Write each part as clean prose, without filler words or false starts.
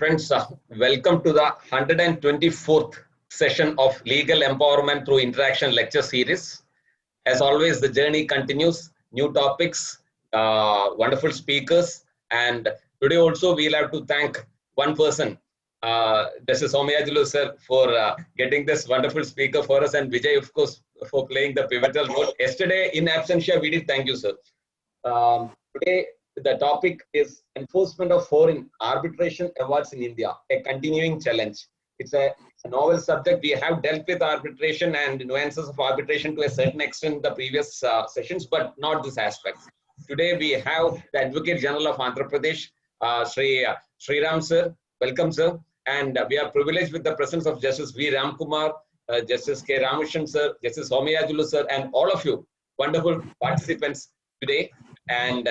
Friends, welcome to the 124th session of Legal Empowerment Through Interaction lecture series. As always, the journey continues, new topics, wonderful speakers, and today also we'll have to thank one person, Justice Somayajulu sir, for getting this wonderful speaker for us, and Vijay, of course, for playing the pivotal role. Yesterday, in absentia, we did thank you, sir. Today, the topic is enforcement of foreign arbitration awards in India, a continuing challenge. It's a novel subject. We have dealt with arbitration and nuances of arbitration to a certain extent in the previous sessions, but not this aspect. Today, we have the Advocate General of Andhra Pradesh, Sriram sir. Welcome, sir. And we are privileged with the presence of Justice V. Ramkumar, Justice K. Ramashan sir, Justice Somayajulu sir, and all of you wonderful participants today. And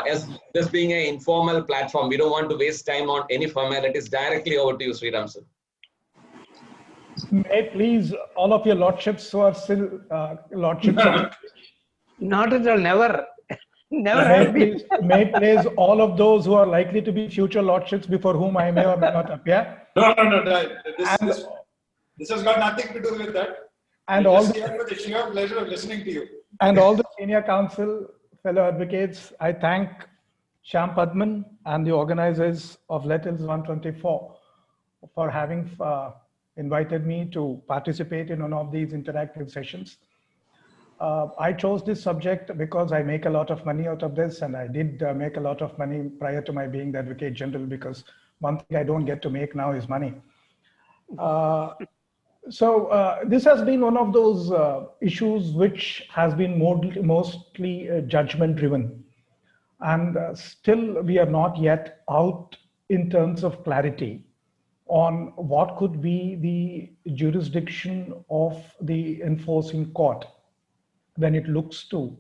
as this being an informal platform, we don't want to waste time on any formalities. Directly over to you, Sriram sir. May please, all of your lordships who are still lordships. Not at all, never. Never. May please all of those who are likely to be future lordships before whom I may or may not appear. No. This has got nothing to do with that. And all just here for the sheer pleasure of listening to you. And all the senior counsel, fellow advocates, I thank Shyam Padman and the organizers of Let Hills 124 for having invited me to participate in one of these interactive sessions. I chose this subject because I make a lot of money out of this, and I did make a lot of money prior to my being the Advocate General, because one thing I don't get to make now is money. So this has been one of those issues which has been mostly judgment driven, and still we are not yet out in terms of clarity on what could be the jurisdiction of the enforcing court when it looks to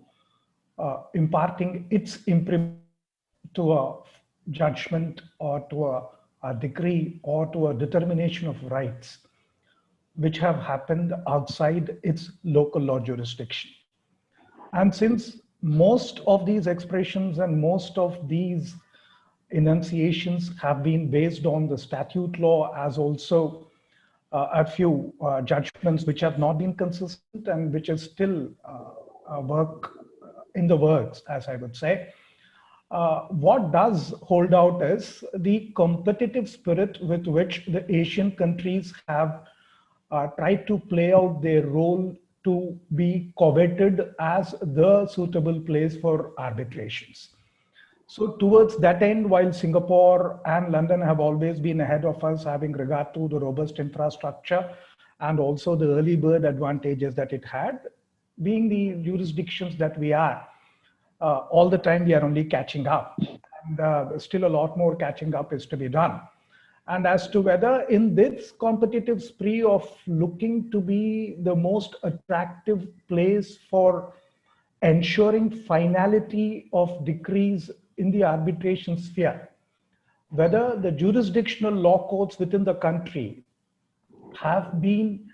imparting its imprimatur to a judgment or to a decree or to a determination of rights which have happened outside its local law jurisdiction. And since most of these expressions and most of these enunciations have been based on the statute law, as also a few judgments which have not been consistent and which is still work in the works, as I would say, what does hold out is the competitive spirit with which the Asian countries have tried to play out their role to be coveted as the suitable place for arbitrations. So towards that end, while Singapore and London have always been ahead of us, having regard to the robust infrastructure and also the early bird advantages that it had, being the jurisdictions that we are, all the time we are only catching up. And still a lot more catching up is to be done. And as to whether in this competitive spree of looking to be the most attractive place for ensuring finality of decrees in the arbitration sphere, whether the jurisdictional law courts within the country have been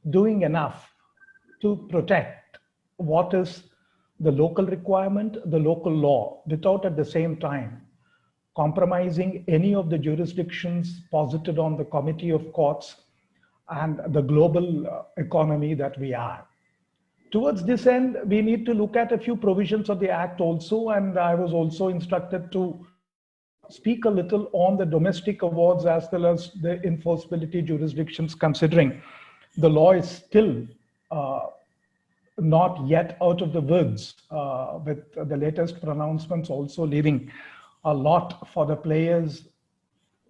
doing enough to protect what is the local requirement, the local law, without at the same time compromising any of the jurisdictions posited on the Committee of Courts and the global economy that we are. Towards this end, we need to look at a few provisions of the Act also, and I was also instructed to speak a little on the domestic awards as well as the enforceability jurisdictions, considering the law is still not yet out of the woods, with the latest pronouncements also leaving a lot for the players,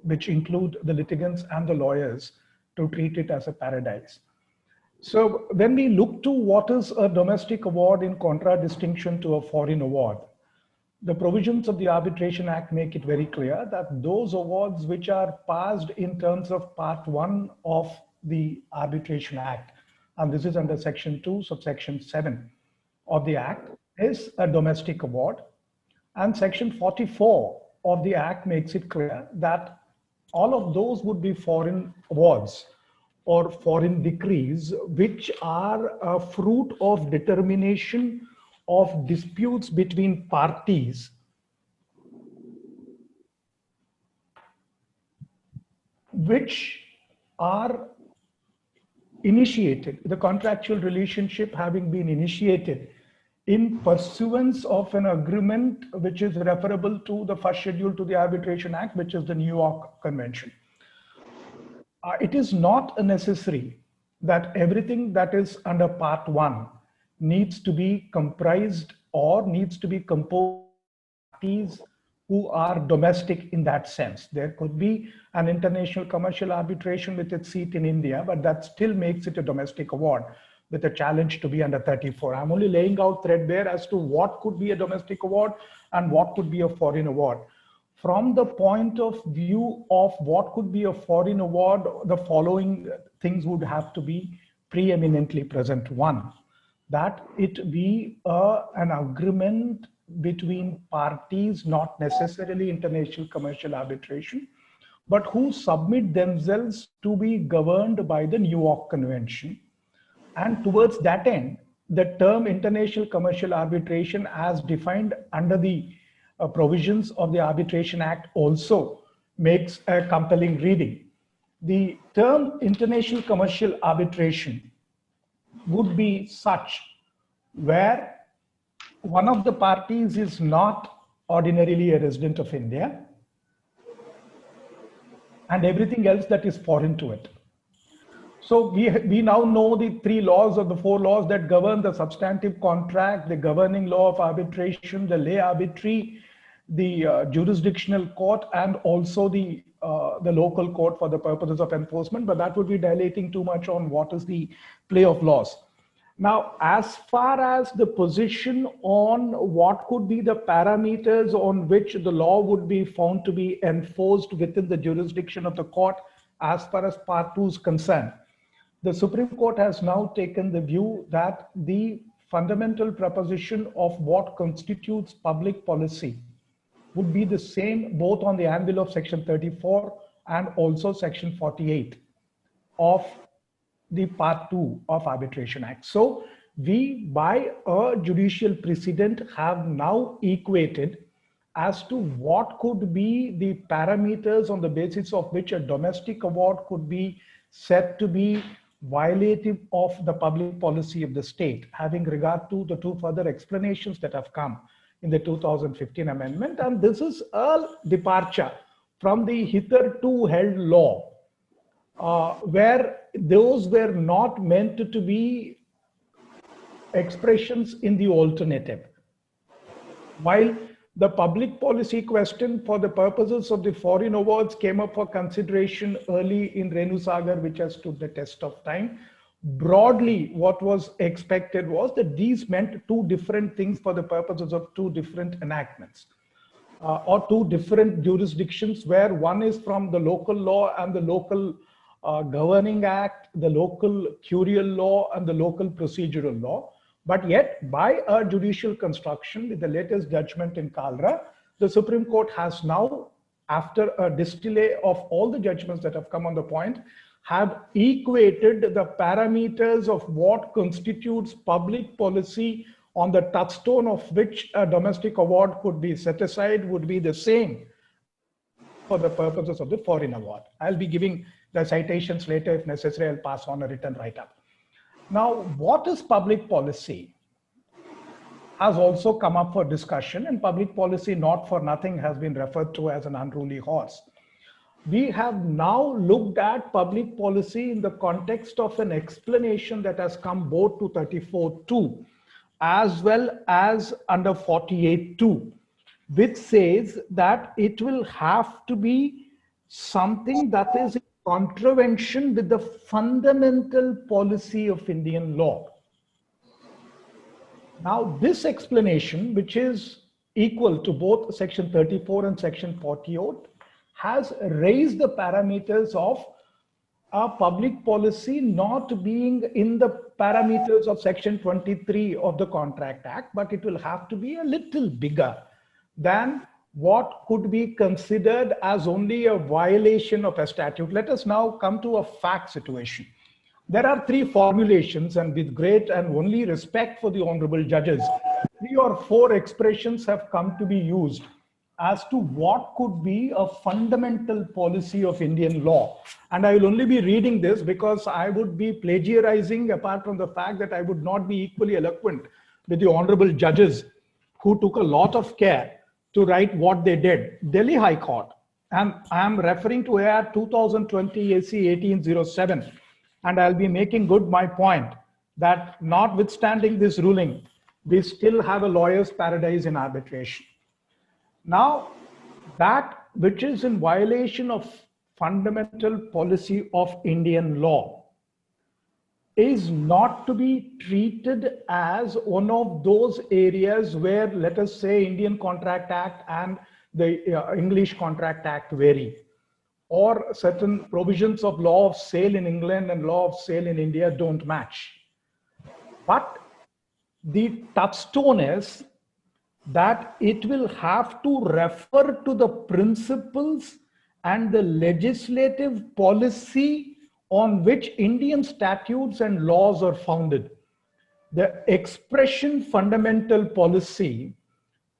which include the litigants and the lawyers, to treat it as a paradise. So when we look to what is a domestic award in contradistinction to a foreign award, the provisions of the Arbitration Act make it very clear that those awards which are passed in terms of Part 1 of the Arbitration Act, and this is under Section 2, subsection 7 of the Act, is a domestic award. And Section 44 of the Act makes it clear that all of those would be foreign awards or foreign decrees, which are a fruit of determination of disputes between parties which are initiated, the contractual relationship having been initiated in pursuance of an agreement which is referable to the first schedule to the Arbitration Act, which is the New York Convention. It is not necessary that everything that is under Part 1 needs to be comprised or needs to be composed of parties who are domestic in that sense. There could be an international commercial arbitration with its seat in India, but that still makes it a domestic award with a challenge to be under 34. I'm only laying out threadbare as to what could be a domestic award and what could be a foreign award. From the point of view of what could be a foreign award, the following things would have to be preeminently present. One, that it be an agreement between parties, not necessarily international commercial arbitration, but who submit themselves to be governed by the New York Convention. And towards that end, the term international commercial arbitration as defined under the provisions of the Arbitration Act also makes a compelling reading. The term international commercial arbitration would be such where one of the parties is not ordinarily a resident of India and everything else that is foreign to it. So we now know the 3 laws or the 4 laws that govern the substantive contract, the governing law of arbitration, the lay arbitry, the jurisdictional court, and also the local court for the purposes of enforcement. But that would be dilating too much on what is the play of laws. Now, as far as the position on what could be the parameters on which the law would be found to be enforced within the jurisdiction of the court, as far as Part 2 is concerned, the Supreme Court has now taken the view that the fundamental proposition of what constitutes public policy would be the same both on the anvil of Section 34 and also Section 48 of the Part 2 of Arbitration Act. So we, by a judicial precedent, have now equated as to what could be the parameters on the basis of which a domestic award could be said to be violative of the public policy of the state, having regard to the 2 further explanations that have come in the 2015 amendment. And this is a departure from the hitherto held law, where those were not meant to be expressions in the alternative. While the public policy question for the purposes of the foreign awards came up for consideration early in Renu Sagar, which has stood the test of time, broadly what was expected was that these meant 2 different things for the purposes of 2 different enactments. Or 2 different jurisdictions, where one is from the local law and the local governing act, the local curial law and the local procedural law. But yet, by a judicial construction with the latest judgment in Kalra, the Supreme Court has now, after a distillate of all the judgments that have come on the point, have equated the parameters of what constitutes public policy on the touchstone of which a domestic award could be set aside would be the same for the purposes of the foreign award. I'll be giving the citations later if necessary. I'll pass on a written write-up. Now, what is public policy has also come up for discussion, and public policy, not for nothing, has been referred to as an unruly horse. We have now looked at public policy in the context of an explanation that has come both to 34(2) as well as under 48(2), which says that it will have to be something that is in contravention with the fundamental policy of Indian law. Now, this explanation, which is equal to both Section 34 and Section 48, has raised the parameters of a public policy not being in the parameters of Section 23 of the Contract Act, but it will have to be a little bigger than what could be considered as only a violation of a statute. Let us now come to a fact situation. There are 3 formulations, and with great and only respect for the honorable judges, 3 or 4 expressions have come to be used as to what could be a fundamental policy of Indian law. And I will only be reading this because I would be plagiarizing, apart from the fact that I would not be equally eloquent with the honorable judges who took a lot of care to write what they did. Delhi High Court, and I am referring to AR 2020 AC 1807, and I'll be making good my point that notwithstanding this ruling, we still have a lawyer's paradise in arbitration. Now, that which is in violation of fundamental policy of Indian law is not to be treated as one of those areas where, let us say, Indian Contract Act and the English Contract Act vary, or certain provisions of law of sale in England and law of sale in India don't match. But the touchstone is that it will have to refer to the principles and the legislative policy on which Indian statutes and laws are founded. The expression fundamental policy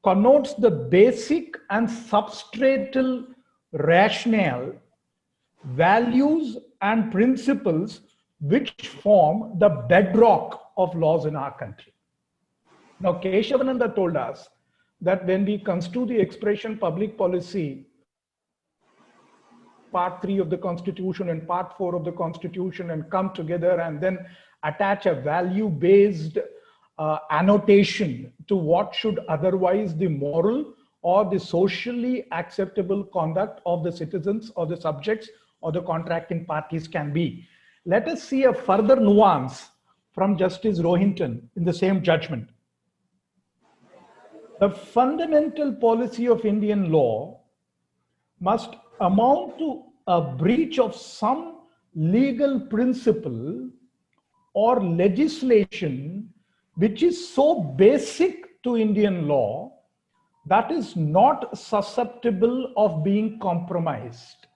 connotes the basic and substratal rationale, values, and principles which form the bedrock of laws in our country. Now, Keshavananda told us that when we construe the expression public policy, part 3 of the Constitution and part 4 of the Constitution, and come together and then attach a value-based annotation to what should otherwise the moral or the socially acceptable conduct of the citizens or the subjects or the contracting parties can be. Let us see a further nuance from Justice Rohinton in the same judgment. The fundamental policy of Indian law must amount to a breach of some legal principle or legislation which is so basic to Indian law that is not susceptible of being compromised.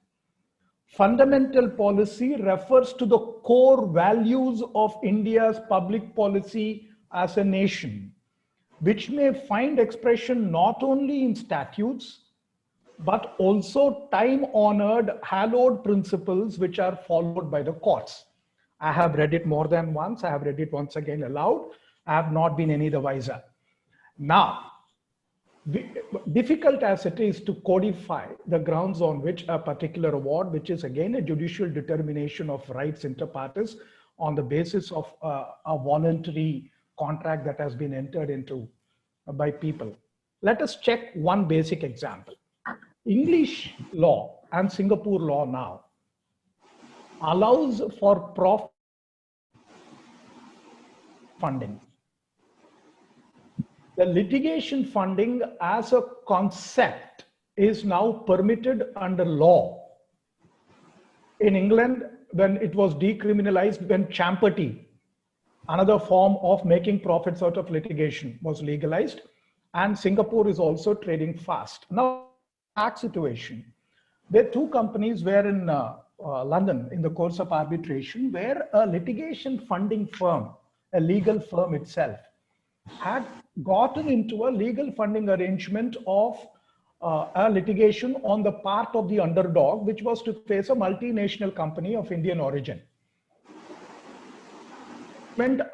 Fundamental policy refers to the core values of India's public policy as a nation, which may find expression not only in statutes, but also time-honored, hallowed principles which are followed by the courts. I have read it more than once. I have read it once again aloud. I have not been any the wiser. Now, difficult as it is to codify the grounds on which a particular award, which is again a judicial determination of rights inter partes on the basis of a voluntary contract that has been entered into by people. Let us check one basic example. English law and Singapore law now allows for profit funding. The litigation funding as a concept is now permitted under law. In England, when it was decriminalized, when champerty, another form of making profits out of litigation, was legalized, and Singapore is also trading fast. Now, that situation, there are two companies were in London in the course of arbitration, where a litigation funding firm, a legal firm itself, had gotten into a legal funding arrangement of a litigation on the part of the underdog, which was to face a multinational company of Indian origin.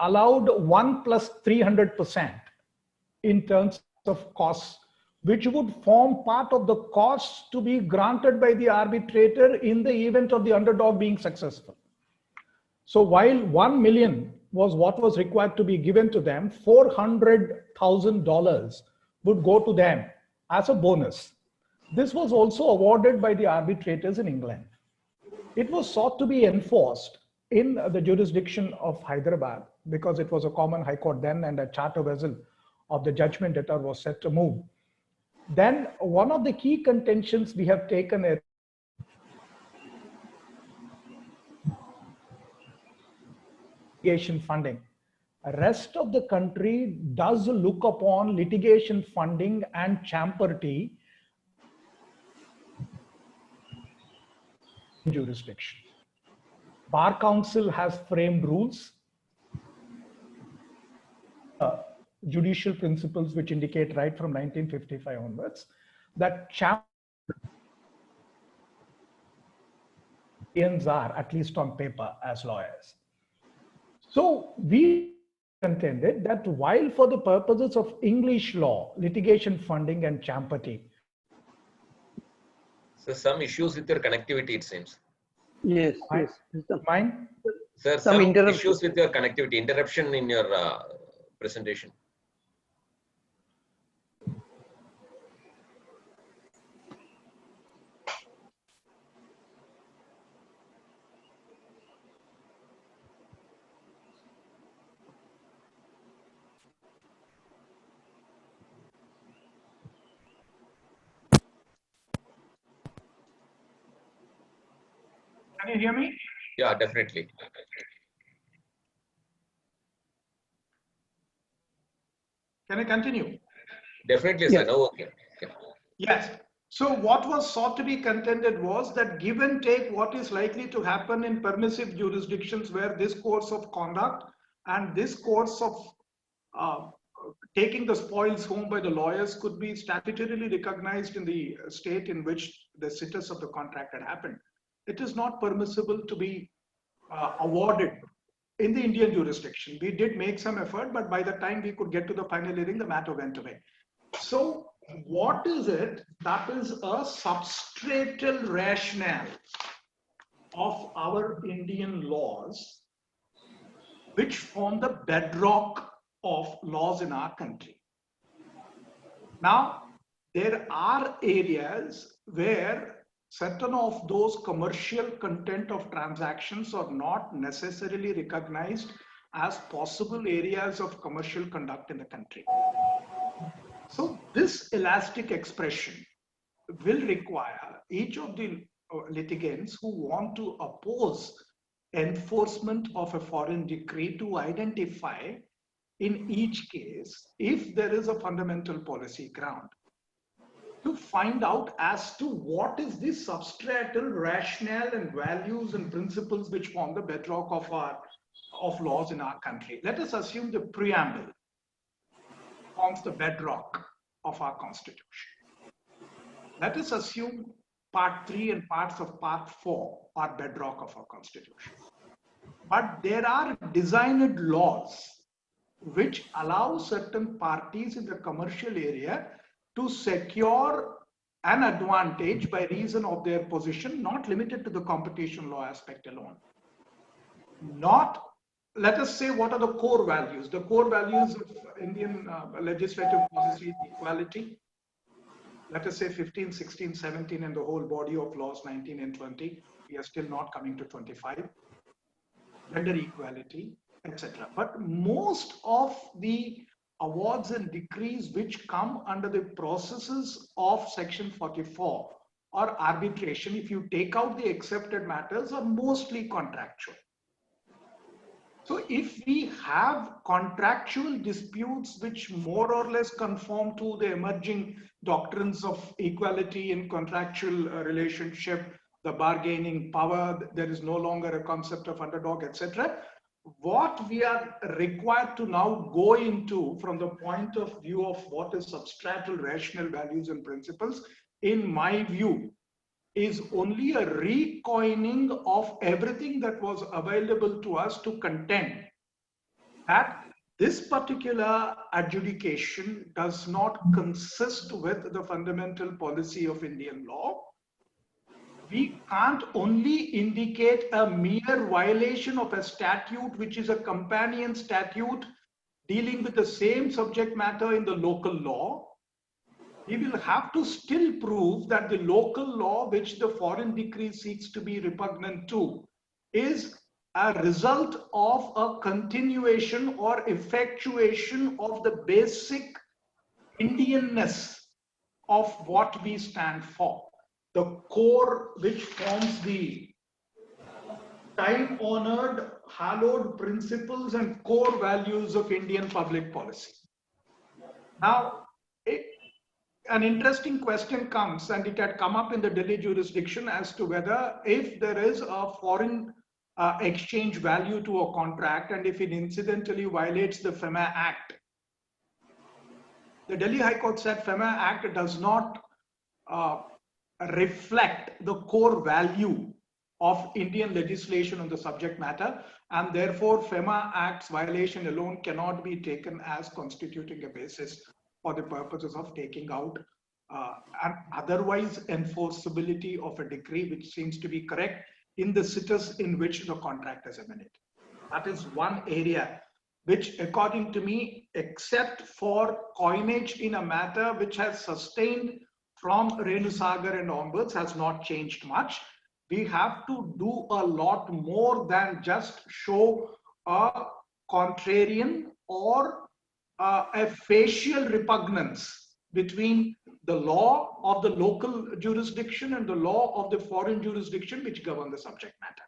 Allowed 1 plus 300% in terms of costs, which would form part of the costs to be granted by the arbitrator in the event of the underdog being successful. So while 1 million was what was required to be given to them, $400,000 would go to them as a bonus. This was also awarded by the arbitrators in England. It was sought to be enforced in the jurisdiction of Hyderabad because it was a common high court then, and a charter vessel of the judgment debtor was set to move. Then one of the key contentions we have taken is litigation funding. The rest of the country does look upon litigation funding and champerty jurisdiction. Bar Council has framed rules, judicial principles which indicate right from 1955 onwards. that champions are, at least on paper, as lawyers. So we contended that while for the purposes of English law, litigation funding and champati. So some issues with your connectivity, it seems. Yes, Mine? yes. Mine? Sir, Some some interruption. issues with your connectivity, interruption in your presentation. Can you hear me? Yeah, definitely. Can I continue? Definitely, Yes. sir. No, okay. Yes. So what was sought to be contended was that give and take what is likely to happen in permissive jurisdictions where this course of conduct and this course of taking the spoils home by the lawyers could be statutorily recognized in the state in which the situs of the contract had happened. It is not permissible to be awarded in the Indian jurisdiction. We did make some effort, but by the time we could get to the final hearing, the matter went away. So what is it that is a substratal rationale of our Indian laws, which form the bedrock of laws in our country? Now, there are areas where certain of those commercial content of transactions are not necessarily recognized as possible areas of commercial conduct in the country. So this elastic expression will require each of the litigants who want to oppose enforcement of a foreign decree to identify in each case if there is a fundamental policy ground, to find out as to what is the substratal rationale and values and principles which form the bedrock of laws in our country. Let us assume the preamble forms the bedrock of our constitution. Let us assume part 3 and parts of part 4 are bedrock of our constitution. But there are designed laws which allow certain parties in the commercial area to secure an advantage by reason of their position, not limited to the competition law aspect alone. Not, let us say, what are the core values? The core values of Indian legislative policy is equality. Let us say 15, 16, 17, and the whole body of laws 19 and 20. We are still not coming to 25. Gender equality, etc. But most of the awards and decrees which come under the processes of Section 44 or arbitration, if you take out the accepted matters, are mostly contractual. So if we have contractual disputes which more or less conform to the emerging doctrines of equality in contractual relationship, the bargaining power, there is no longer a concept of underdog, etc. What we are required to now go into from the point of view of what is substratal rational values and principles, in my view, is only a recoining of everything that was available to us to contend that this particular adjudication does not consist with the fundamental policy of Indian law. We can't only indicate a mere violation of a statute which is a companion statute dealing with the same subject matter in the local law. We will have to still prove that the local law which the foreign decree seeks to be repugnant to is a result of a continuation or effectuation of the basic Indianness of what we stand for. The core which forms the time-honored, hallowed principles and core values of Indian public policy. Now, an interesting question comes, and it had come up in the Delhi jurisdiction, as to whether if there is a foreign exchange value to a contract and if it incidentally violates the FEMA Act. The Delhi High Court said FEMA Act does not reflect the core value of Indian legislation on the subject matter, and therefore FEMA Act's violation alone cannot be taken as constituting a basis for the purposes of taking out an otherwise enforceability of a decree which seems to be correct in the situs in which the contract is emanated. That is one area which, according to me, except for coinage in a matter which has sustained from Renu Sagar and onwards, has not changed much. We have to do a lot more than just show a contrarian or a facial repugnance between the law of the local jurisdiction and the law of the foreign jurisdiction which govern the subject matter.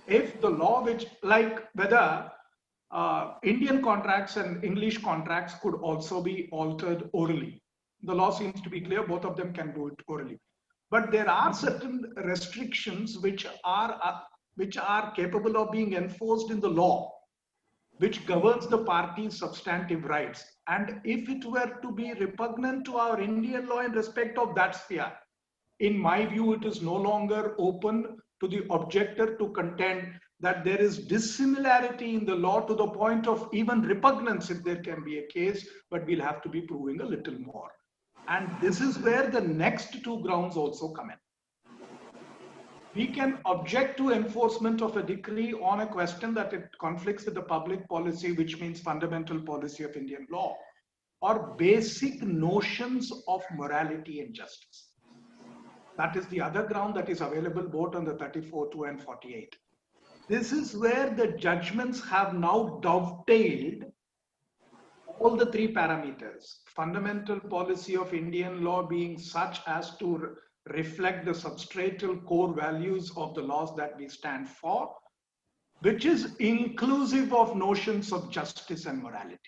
If the law which, like whether Indian contracts and English contracts could also be altered orally. The law seems to be clear, both of them can do it orally. But there are certain restrictions which are capable of being enforced in the law, which governs the party's substantive rights. And if it were to be repugnant to our Indian law in respect of that sphere, in my view, it is no longer open to the objector to contend that there is dissimilarity in the law to the point of even repugnance if there can be a case, but we'll have to be proving a little more. And this is where the next two grounds also come in. We can object to enforcement of a decree on a question that it conflicts with the public policy, which means fundamental policy of Indian law, or basic notions of morality and justice. That is the other ground that is available both on the 34(2) and 48. This is where the judgments have now dovetailed all the three parameters. Fundamental policy of Indian law being such as to reflect the substratal core values of the laws that we stand for, which is inclusive of notions of justice and morality.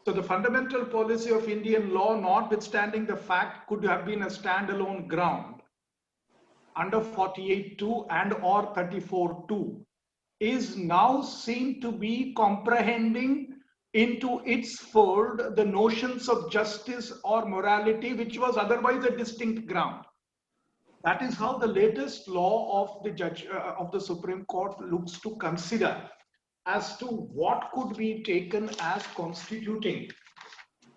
So the fundamental policy of Indian law, notwithstanding the fact, could have been a standalone ground under 48(2) and or 34(2), is now seen to be comprehending into its fold the notions of justice or morality, which was otherwise a distinct ground. That is how the latest law of the judge of the Supreme Court looks to consider as to what could be taken as constituting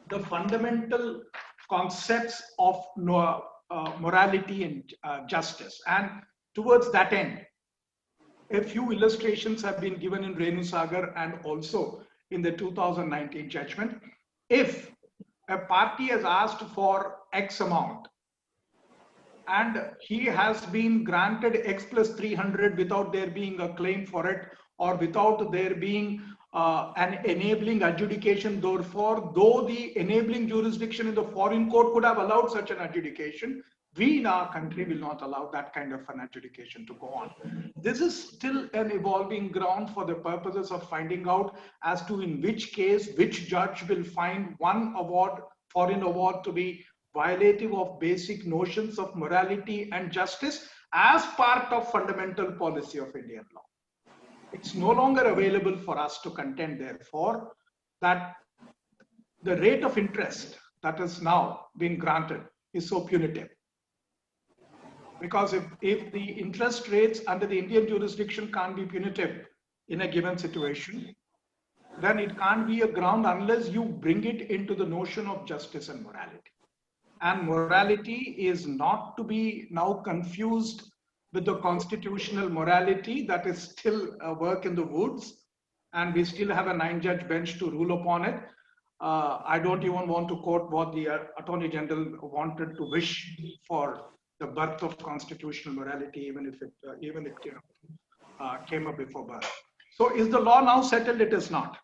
the fundamental concepts of morality and justice. And towards that end, a few illustrations have been given in Renu Sagar and also in the 2019 judgment. If a party has asked for X amount and he has been granted X plus 300 without there being a claim for it, or without there being an enabling adjudication, therefore, though the enabling jurisdiction in the foreign court could have allowed such an adjudication, we in our country will not allow that kind of an adjudication to go on. This is still an evolving ground for the purposes of finding out as to in which case, which judge will find one award, foreign award, to be violative of basic notions of morality and justice as part of fundamental policy of Indian law. It's no longer available for us to contend, therefore, that the rate of interest that is now being granted is so punitive. Because if the interest rates under the Indian jurisdiction can't be punitive in a given situation, then it can't be a ground unless you bring it into the notion of justice and morality. And morality is not to be now confused with the constitutional morality that is still a work in the woods, and we still have a 9-judge bench to rule upon it. I don't even want to quote what the Attorney General wanted to wish for the birth of constitutional morality, even if it came up before birth. So is the law now settled? It is not.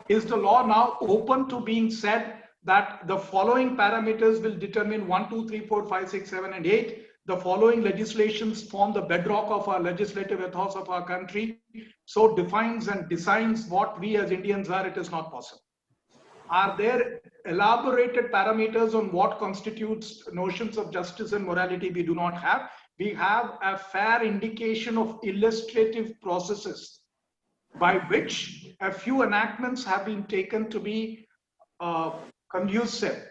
Is the law now open to being said that the following parameters will determine 1, 2, 3, 4, 5, 6, 7, and 8? The following legislations form the bedrock of our legislative ethos of our country, so defines and designs what we as Indians are. It is not possible. Are there elaborated parameters on what constitutes notions of justice and morality? We do not have. We have a fair indication of illustrative processes by which a few enactments have been taken to be conducive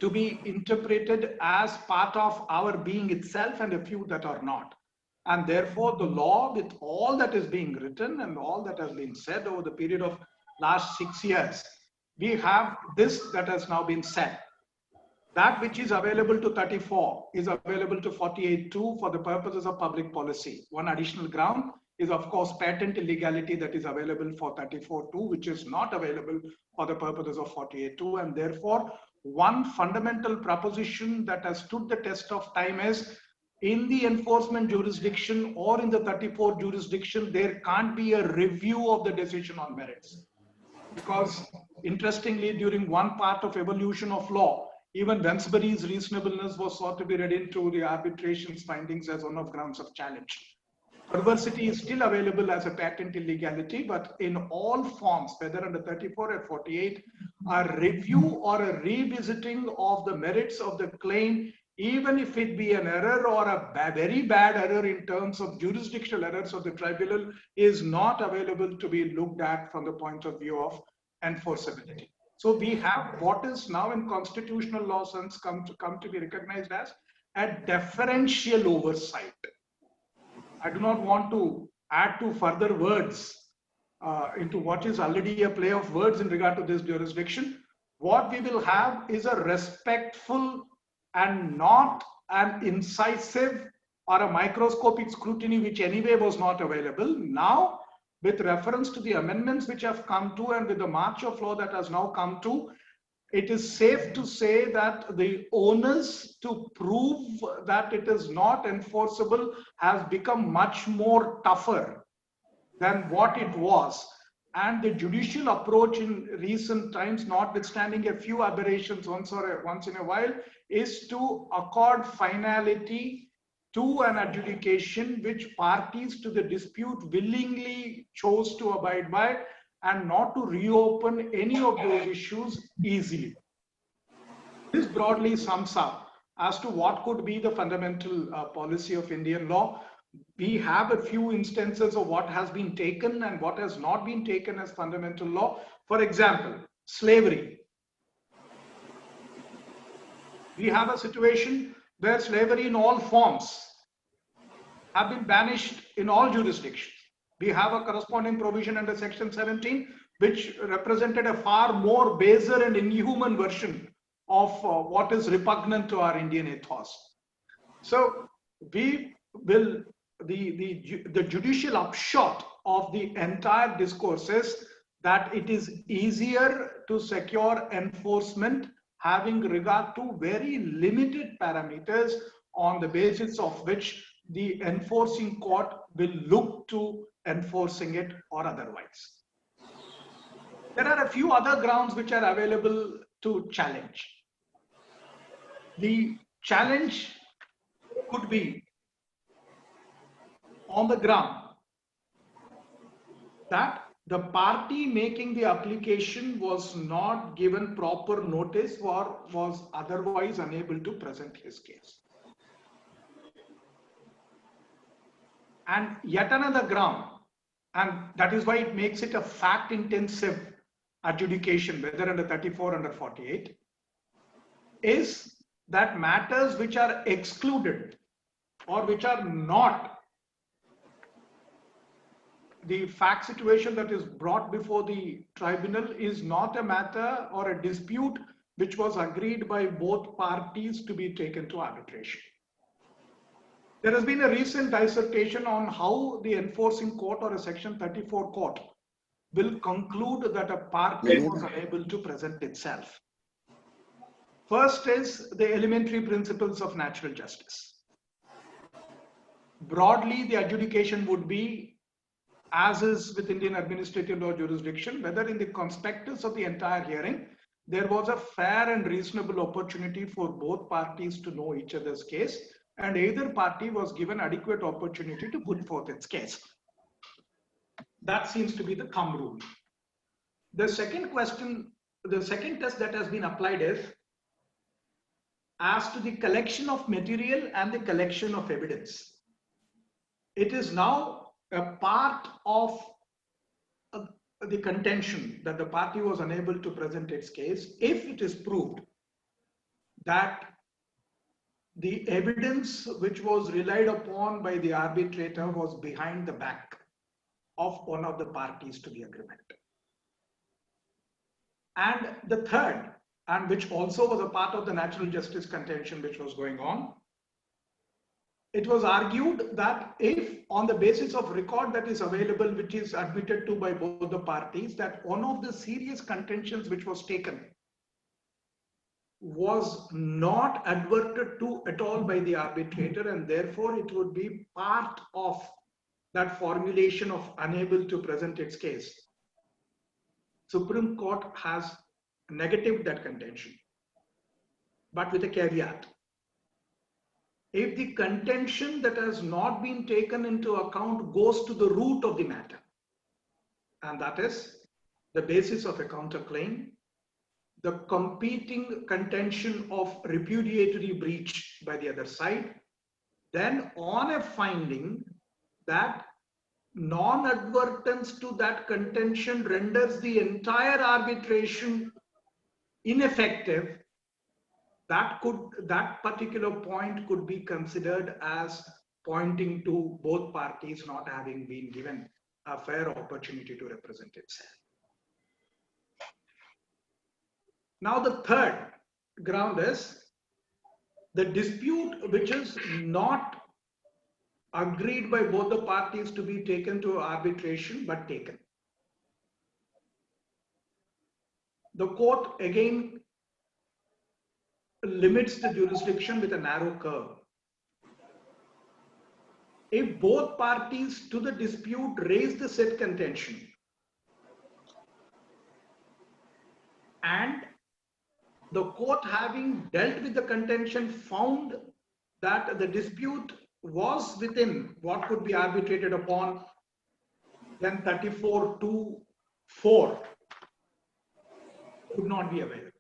to be interpreted as part of our being itself and a few that are not. And therefore, the law, with all that is being written and all that has been said over the period of last 6 years, we have this that has now been said. That which is available to 34 is available to 48(2) for the purposes of public policy. One additional ground is, of course, patent illegality that is available for 34(2), which is not available for the purposes of 48(2). And therefore, one fundamental proposition that has stood the test of time is, in the enforcement jurisdiction or in the 34 jurisdiction, there can't be a review of the decision on merits. Because interestingly, during one part of evolution of law, even Wensbury's reasonableness was sought to be read into the arbitration's findings as one of grounds of challenge. Perversity is still available as a patent illegality, but in all forms, whether under 34 or 48, a review or a revisiting of the merits of the claim, even if it be an error or a very bad error in terms of jurisdictional errors of the tribunal, is not available to be looked at from the point of view of enforceability. So we have what is now in constitutional law sense come to be recognized as a deferential oversight. I do not want to add to further words into what is already a play of words in regard to this jurisdiction. What we will have is a respectful and not an incisive or a microscopic scrutiny, which anyway was not available. Now, with reference to the amendments which have come to and with the march of law that has now come to, it is safe to say that the onus to prove that it is not enforceable has become much more tougher than what it was. And the judicial approach in recent times, notwithstanding a few aberrations once in a while, is to accord finality to an adjudication which parties to the dispute willingly chose to abide by, and not to reopen any of those issues easily. This broadly sums up as to what could be the fundamental policy of Indian law. We have a few instances of what has been taken and what has not been taken as fundamental law. For example, slavery. We have a situation where slavery in all forms have been banished in all jurisdictions. We have a corresponding provision under Section 17, which represented a far more baser and inhuman version of what is repugnant to our Indian ethos. So we will, the judicial upshot of the entire discourse is that it is easier to secure enforcement having regard to very limited parameters on the basis of which the enforcing court will look to enforcing it or otherwise. There are a few other grounds which are available to challenge. The challenge could be on the ground that the party making the application was not given proper notice or was otherwise unable to present his case. And yet another ground, and that is why it makes it a fact-intensive adjudication, whether under 34 or under 48, is that matters which are excluded or which are not the fact situation that is brought before the tribunal is not a matter or a dispute which was agreed by both parties to be taken to arbitration. There has been a recent dissertation on how the enforcing court or a Section 34 court will conclude that a party was unable to present itself. First is the elementary principles of natural justice. Broadly, the adjudication would be, as is with Indian administrative law jurisdiction, whether in the conspectus of the entire hearing, there was a fair and reasonable opportunity for both parties to know each other's case, and either party was given adequate opportunity to put forth its case. That seems to be the thumb rule. The second question, the second test that has been applied is as to the collection of material and the collection of evidence. It is now a part of the contention that the party was unable to present its case if it is proved that the evidence which was relied upon by the arbitrator was behind the back of one of the parties to the agreement. And the third, and which also was a part of the natural justice contention which was going on, it was argued that if on the basis of record that is available, which is admitted to by both the parties, that one of the serious contentions which was taken was not adverted to at all by the arbitrator, and therefore it would be part of that formulation of unable to present its case. Supreme Court has negatived that contention, but with a caveat. If the contention that has not been taken into account goes to the root of the matter, and that is the basis of a counterclaim, the competing contention of repudiatory breach by the other side, then on a finding that non-advertence to that contention renders the entire arbitration ineffective, that particular point could be considered as pointing to both parties not having been given a fair opportunity to represent itself. Now the third ground is the dispute which is not agreed by both the parties to be taken to arbitration but taken. The court again limits the jurisdiction with a narrow curve. If both parties to the dispute raise the said contention and the court, having dealt with the contention, found that the dispute was within what could be arbitrated upon, then 34(2)(4) could not be available.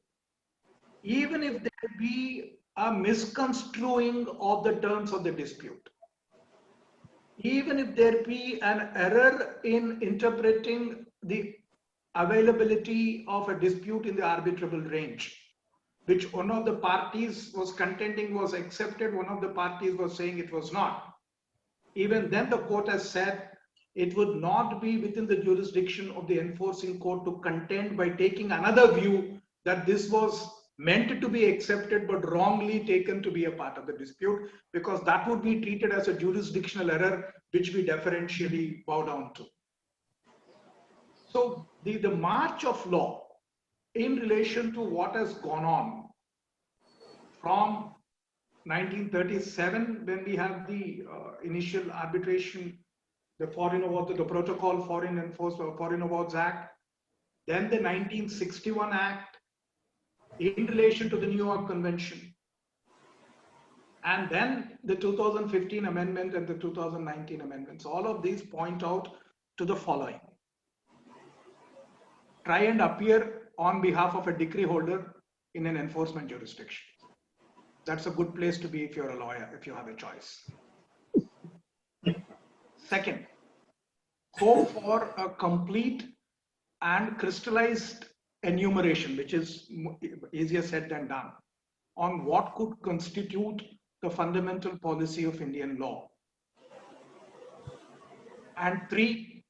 Even if there be a misconstruing of the terms of the dispute, even if there be an error in interpreting the availability of a dispute in the arbitrable range, which one of the parties was contending was accepted, one of the parties was saying it was not. Even then the court has said it would not be within the jurisdiction of the enforcing court to contend by taking another view that this was meant to be accepted but wrongly taken to be a part of the dispute, because that would be treated as a jurisdictional error which we deferentially bow down to. So the march of law in relation to what has gone on from 1937, when we have the initial arbitration, the Protocol Foreign Awards Act, then the 1961 Act in relation to the New York Convention, and then the 2015 amendment and the 2019 amendments. All of these point out to the following. Try and appear on behalf of a decree holder in an enforcement jurisdiction. That's a good place to be if you're a lawyer, if you have a choice. Second, hope for a complete and crystallized enumeration, which is easier said than done, on what could constitute the fundamental policy of Indian law. And three,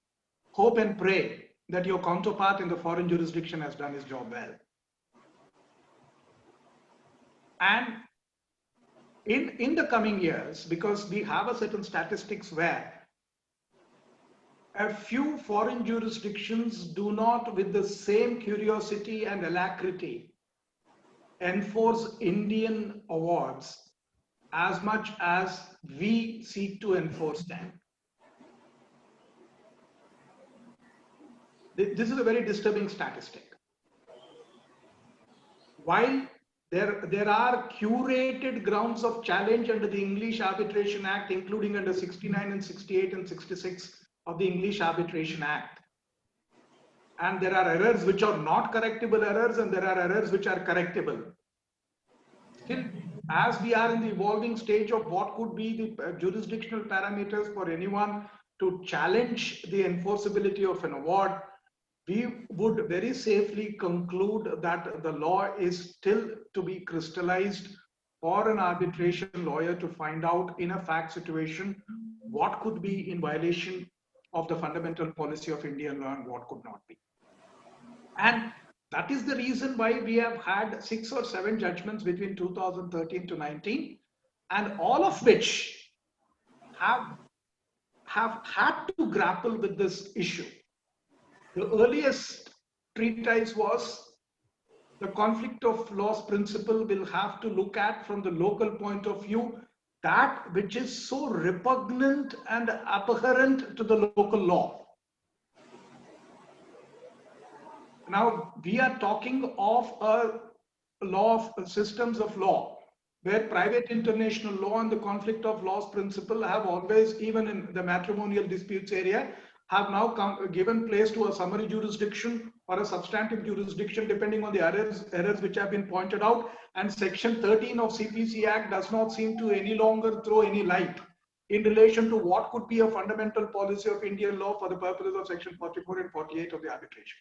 hope and pray that your counterpart in the foreign jurisdiction has done his job well. And in the coming years, because we have a certain statistics where a few foreign jurisdictions do not, with the same curiosity and alacrity, enforce Indian awards as much as we seek to enforce them. This is a very disturbing statistic. While there are curated grounds of challenge under the English Arbitration Act, including under 69 and 68 and 66 of the English Arbitration Act. And there are errors which are not correctable errors, and there are errors which are correctable. Still, as we are in the evolving stage of what could be the jurisdictional parameters for anyone to challenge the enforceability of an award, we would very safely conclude that the law is still to be crystallized for an arbitration lawyer to find out in a fact situation what could be in violation of the fundamental policy of Indian law and what could not be. And that is the reason why we have had 6 or 7 judgments between 2013 to 19, and all of which have had to grapple with this issue. The earliest treatise was the conflict of laws principle will have to look at from the local point of view that which is so repugnant and abhorrent to the local law. Now, we are talking of a law of systems of law where private international law and the conflict of laws principle have always, even in the matrimonial disputes area, have now given place to a summary jurisdiction or a substantive jurisdiction depending on the errors which have been pointed out. And Section 13 of CPC Act does not seem to any longer throw any light in relation to what could be a fundamental policy of Indian law for the purposes of Section 44 and 48 of the arbitration.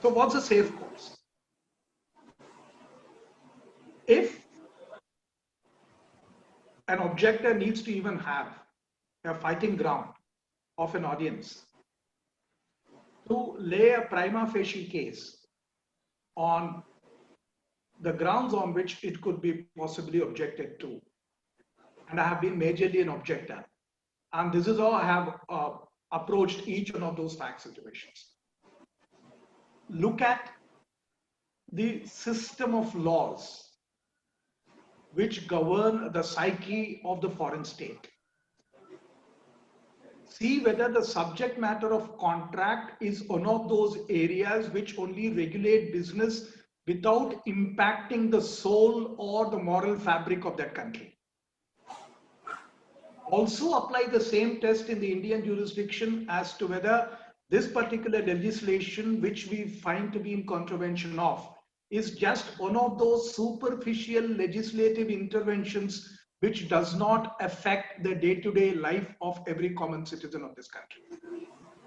So what's a safe course? If an objector needs to even have a fighting ground of an audience to lay a prima facie case on the grounds on which it could be possibly objected to, and I have been majorly an objector, and this is how I have approached each one of those fact situations. Look at the system of laws which govern the psyche of the foreign state. See whether the subject matter of contract is one of those areas which only regulate business without impacting the soul or the moral fabric of that country. Also apply the same test in the Indian jurisdiction as to whether this particular legislation which we find to be in contravention of is just one of those superficial legislative interventions which does not affect the day-to-day life of every common citizen of this country.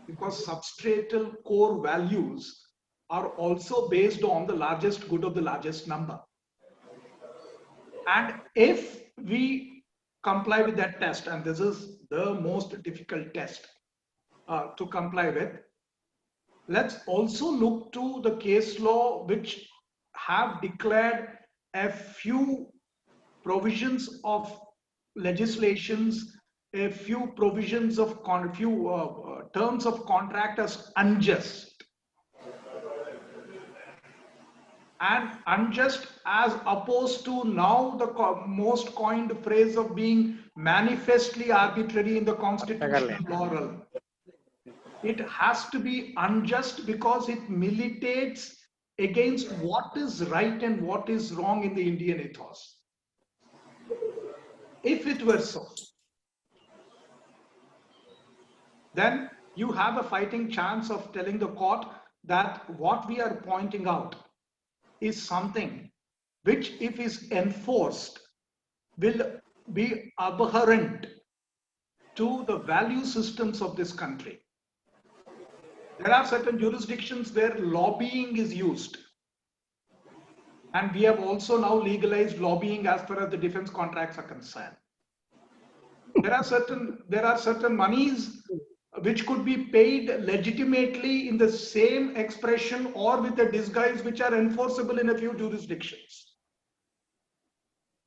Because substratal core values are also based on the largest good of the largest number. And if we comply with that test, and this is the most difficult test to comply with, let's also look to the case law which have declared a few provisions of legislations, a few provisions of terms of contract as unjust. And unjust as opposed to now the most coined phrase of being manifestly arbitrary in the constitutional law realm. It has to be unjust because it militates against what is right and what is wrong in the Indian ethos. If it were so, then you have a fighting chance of telling the court that what we are pointing out is something which, if is enforced, will be abhorrent to the value systems of this country. There are certain jurisdictions where lobbying is used. And we have also now legalized lobbying as far as the defense contracts are concerned. There are certain monies which could be paid legitimately in the same expression or with a disguise which are enforceable in a few jurisdictions.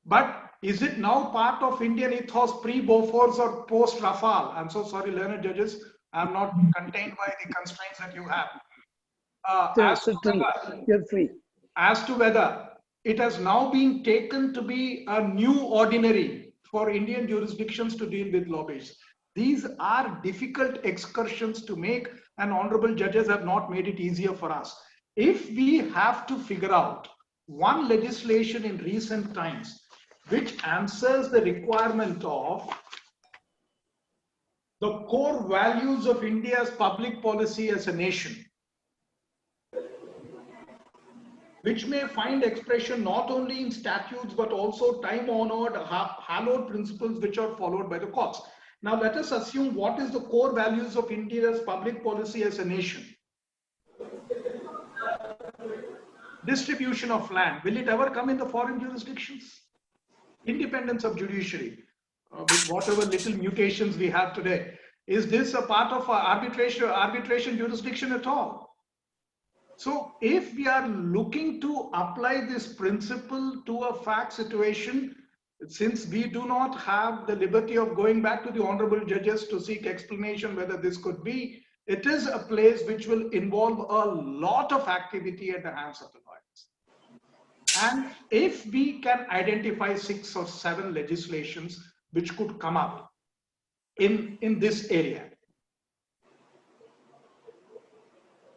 But is it now part of Indian ethos pre-Bofors or post-Rafale? I'm so sorry, learned judges. I'm not contained by the constraints that you have. As to whether it has now been taken to be a new ordinary for Indian jurisdictions to deal with lobbies. These are difficult excursions to make, and honorable judges have not made it easier for us. If we have to figure out one legislation in recent times which answers the requirement of the core values of India's public policy as a nation, which may find expression not only in statutes but also time-honored, hallowed principles which are followed by the courts. Now let us assume what is the core values of India's public policy as a nation. Distribution of land. Will it ever come in the foreign jurisdictions? Independence of judiciary, with whatever little mutations we have today. Is this a part of our arbitration jurisdiction at all? So if we are looking to apply this principle to a fact situation, since we do not have the liberty of going back to the honorable judges to seek explanation whether this could be, it is a place which will involve a lot of activity at the hands of the lawyers. And if we can identify 6 or 7 legislations which could come up in this area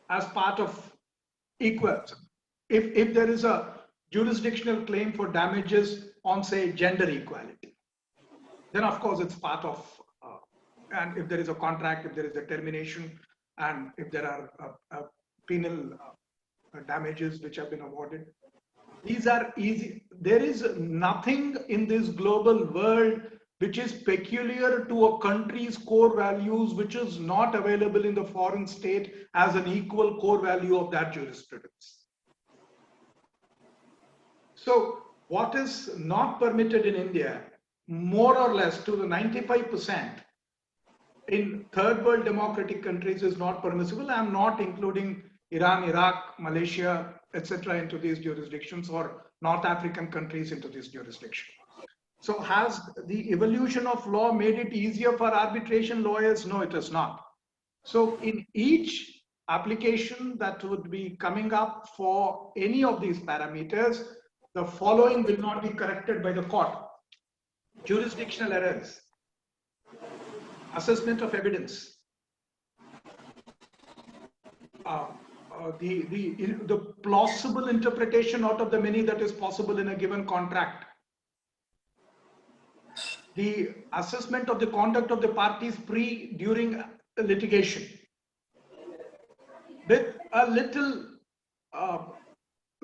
as part of equal, if there is a jurisdictional claim for damages on, say, gender equality, then of course it's part of, and if there is a contract, if there is a termination, and if there are penal damages which have been awarded, these are easy. There is nothing in this global world which is peculiar to a country's core values which is not available in the foreign state as an equal core value of that jurisprudence. So what is not permitted in India, more or less to the 95% in third world democratic countries is not permissible. I am not including Iran, Iraq, Malaysia, etc. into these jurisdictions, or North African countries into this jurisdiction. So has the evolution of law made it easier for arbitration lawyers? No, it has not. So in each application that would be coming up for any of these parameters, the following will not be corrected by the court. Jurisdictional errors, assessment of evidence, the plausible interpretation out of the many that is possible in a given contract, the assessment of the conduct of the parties during litigation, with a little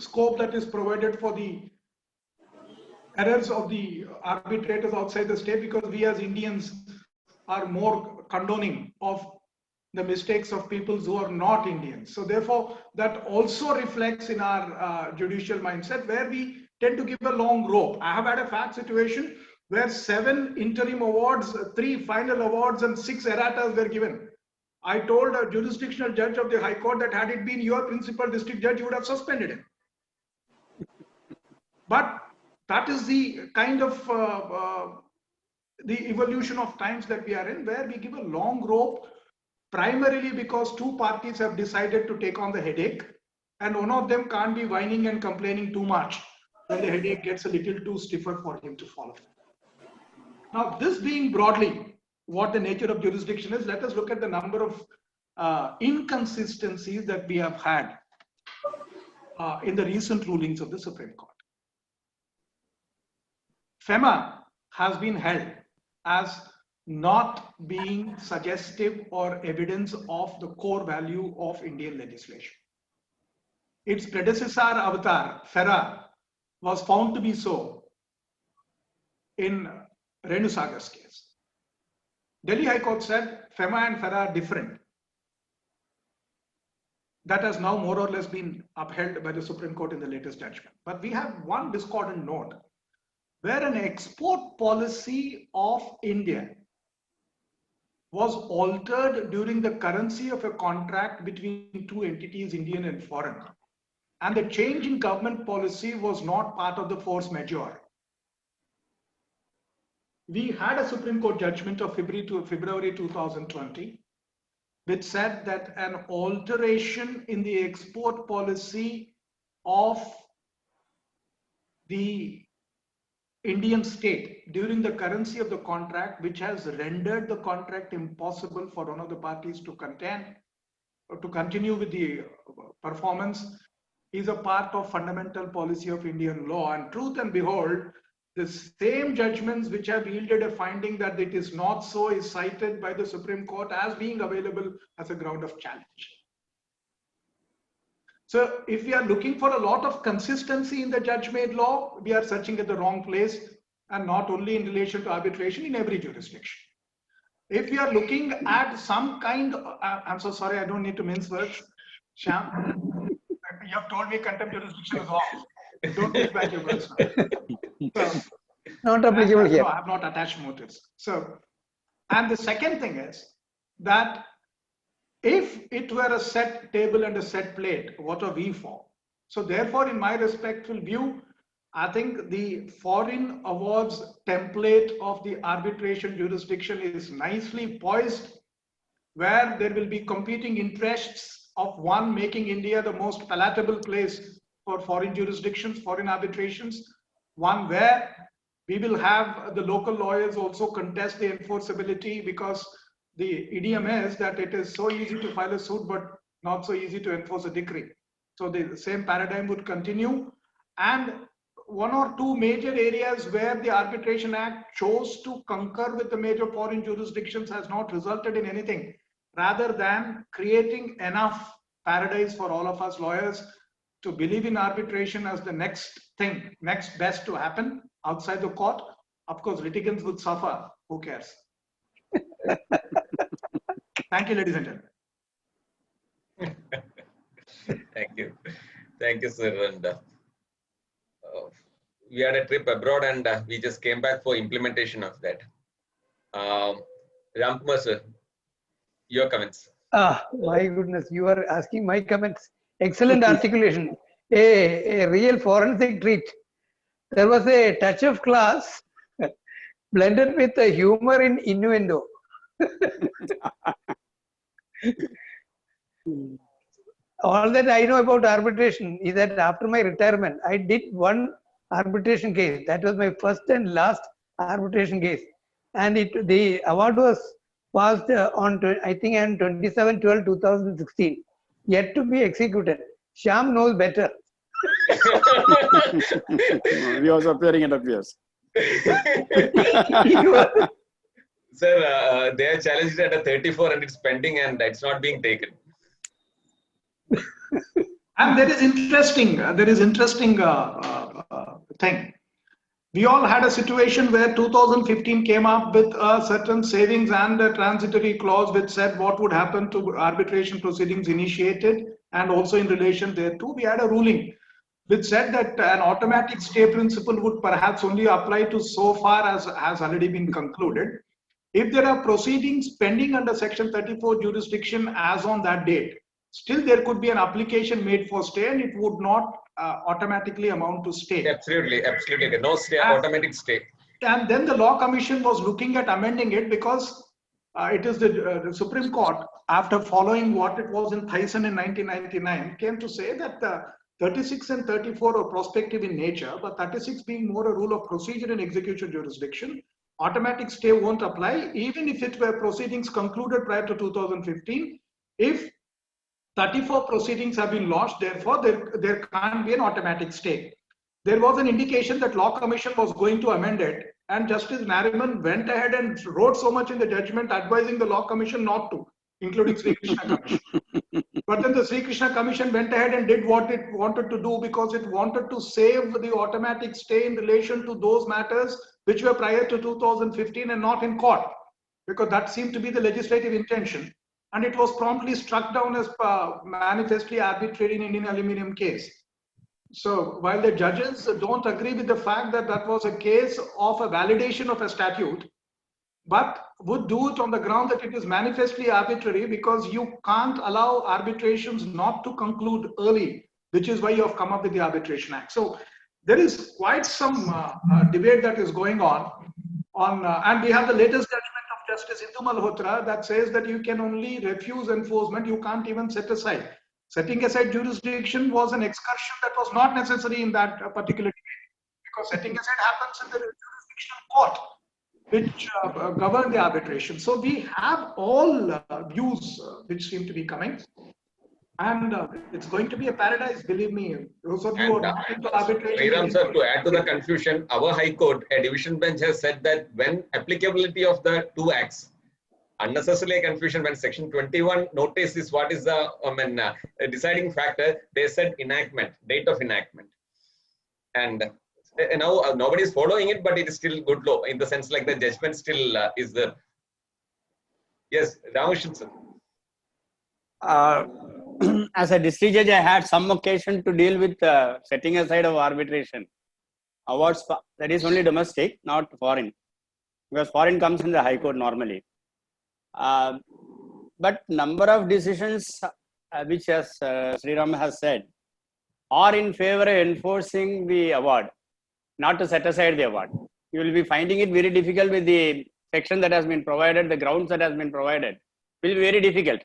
scope that is provided for the errors of the arbitrators outside the state, because we as Indians are more condoning of the mistakes of people who are not Indians. So therefore, that also reflects in our judicial mindset, where we tend to give a long rope. I have had a fact situation where 7 interim awards, 3 final awards, and 6 erratas were given. I told a jurisdictional judge of the High Court that had it been your principal district judge, you would have suspended him. But that is the kind of the evolution of times that we are in, where we give a long rope, primarily because 2 parties have decided to take on the headache, and one of them can't be whining and complaining too much when the headache gets a little too stiffer for him to follow. Now, this being broadly what the nature of jurisdiction is, let us look at the number of inconsistencies that we have had in the recent rulings of the Supreme Court. FEMA has been held as not being suggestive or evidence of the core value of Indian legislation. Its predecessor avatar, FERA, was found to be so in Renu Sagar's case. Delhi High Court said FEMA and FERA are different. That has now more or less been upheld by the Supreme Court in the latest judgment. But we have one discordant note, where an export policy of India was altered during the currency of a contract between 2 entities, Indian and foreign. And the change in government policy was not part of the force majeure. We had a Supreme Court judgment of February 2020, which said that an alteration in the export policy of the Indian state during the currency of the contract, which has rendered the contract impossible for one of the parties to continue with the performance, is a part of fundamental policy of Indian law. And truth and behold, the same judgments which have yielded a finding that it is not so is cited by the Supreme Court as being available as a ground of challenge. So if we are looking for a lot of consistency in the judge-made law, we are searching at the wrong place, and not only in relation to arbitration, in every jurisdiction. if we are looking at some kind, I'm so sorry, I don't need to mince words. Shyam, you have told me contempt jurisdiction is off. Don't take back your words now. So, Not applicable here. no, I have not attached motives. So, and the second thing is that if it were a set table and a set plate, what are we for? So therefore, in my respectful view, I think the foreign awards template of the arbitration jurisdiction is nicely poised, where there will be competing interests of one making India the most palatable place for foreign jurisdictions, foreign arbitrations, one where we will have the local lawyers also contest the enforceability, because the idiom is that it is so easy to file a suit, but not so easy to enforce a decree. So the same paradigm would continue. And one or two major areas where the Arbitration Act chose to concur with the major foreign jurisdictions has not resulted in anything, rather than creating enough paradise for all of us lawyers to believe in arbitration as the next thing, next best to happen outside the court. Of course, litigants would suffer. Who cares? Thank you, ladies and gentlemen. Thank you, sir. And we had a trip abroad, and we just came back for implementation of that. Ramkumar sir, your comments. My goodness, you are asking my comments. Excellent articulation. A real forensic treat. There was a touch of class blended with a humor in innuendo. All that I know about arbitration is that after my retirement, I did one arbitration case. That was my first and last arbitration case. And the award was passed on, I think, on 27/12/2016, yet to be executed. Shyam knows better. We was appearing, it appears. Sir, they are challenged at a 34 and it's pending and it's not being taken. And there is interesting thing. We all had a situation where 2015 came up with a certain savings and a transitory clause which said what would happen to arbitration proceedings initiated, and also in relation thereto, we had a ruling which said that an automatic stay principle would perhaps only apply to so far as has already been concluded. If there are proceedings pending under Section 34 jurisdiction as on that date, still there could be an application made for stay, and it would not automatically amount to stay. Absolutely. No stay, automatic stay. And then the Law Commission was looking at amending it, because it is the Supreme Court, after following what it was in Thyssen in 1999, came to say that 36 and 34 are prospective in nature, but 36 being more a rule of procedure in execution jurisdiction, automatic stay won't apply, even if it were proceedings concluded prior to 2015. If 34 proceedings have been launched, therefore there can't be an automatic stay. There was an indication that Law Commission was going to amend it, and Justice Nariman went ahead and wrote so much in the judgment advising the Law Commission not to, including Sri Krishna Commission. But then the Sri Krishna Commission went ahead and did what it wanted to do, because it wanted to save the automatic stay in relation to those matters which were prior to 2015 and not in court, because that seemed to be the legislative intention. And it was promptly struck down as manifestly arbitrary in Indian Aluminium case. So while the judges don't agree with the fact that that was a case of a validation of a statute, but would do it on the ground that it is manifestly arbitrary, because you can't allow arbitrations not to conclude early, which is why you have come up with the Arbitration Act. So there is quite some debate that is going on, and we have the latest judgment of Justice Indu Malhotra that says that you can only refuse enforcement, you can't even set aside. Setting aside jurisdiction was an excursion that was not necessary in that particular debate, because setting aside happens in the jurisdictional court, which govern the arbitration. So we have all views which seem to be coming, and it's going to be a paradise, believe me. Those of you who are not into arbitration. Sriram sir, to add to the confusion, our High Court, a division bench has said that when applicability of the two acts, unnecessarily confusion when Section 21 notice is what is the deciding factor, they said enactment, date of enactment. And now nobody is following it, but it is still good law in the sense like the judgment still is there. Yes, Ramashan sir. As a district judge, I had some occasion to deal with setting aside of arbitration awards. That is only domestic, not foreign, because foreign comes in the High Court normally. But number of decisions which, as Sriram has said, are in favor of enforcing the award, not to set aside the award. You will be finding it very difficult with the section that has been provided, the grounds that has been provided. It will be very difficult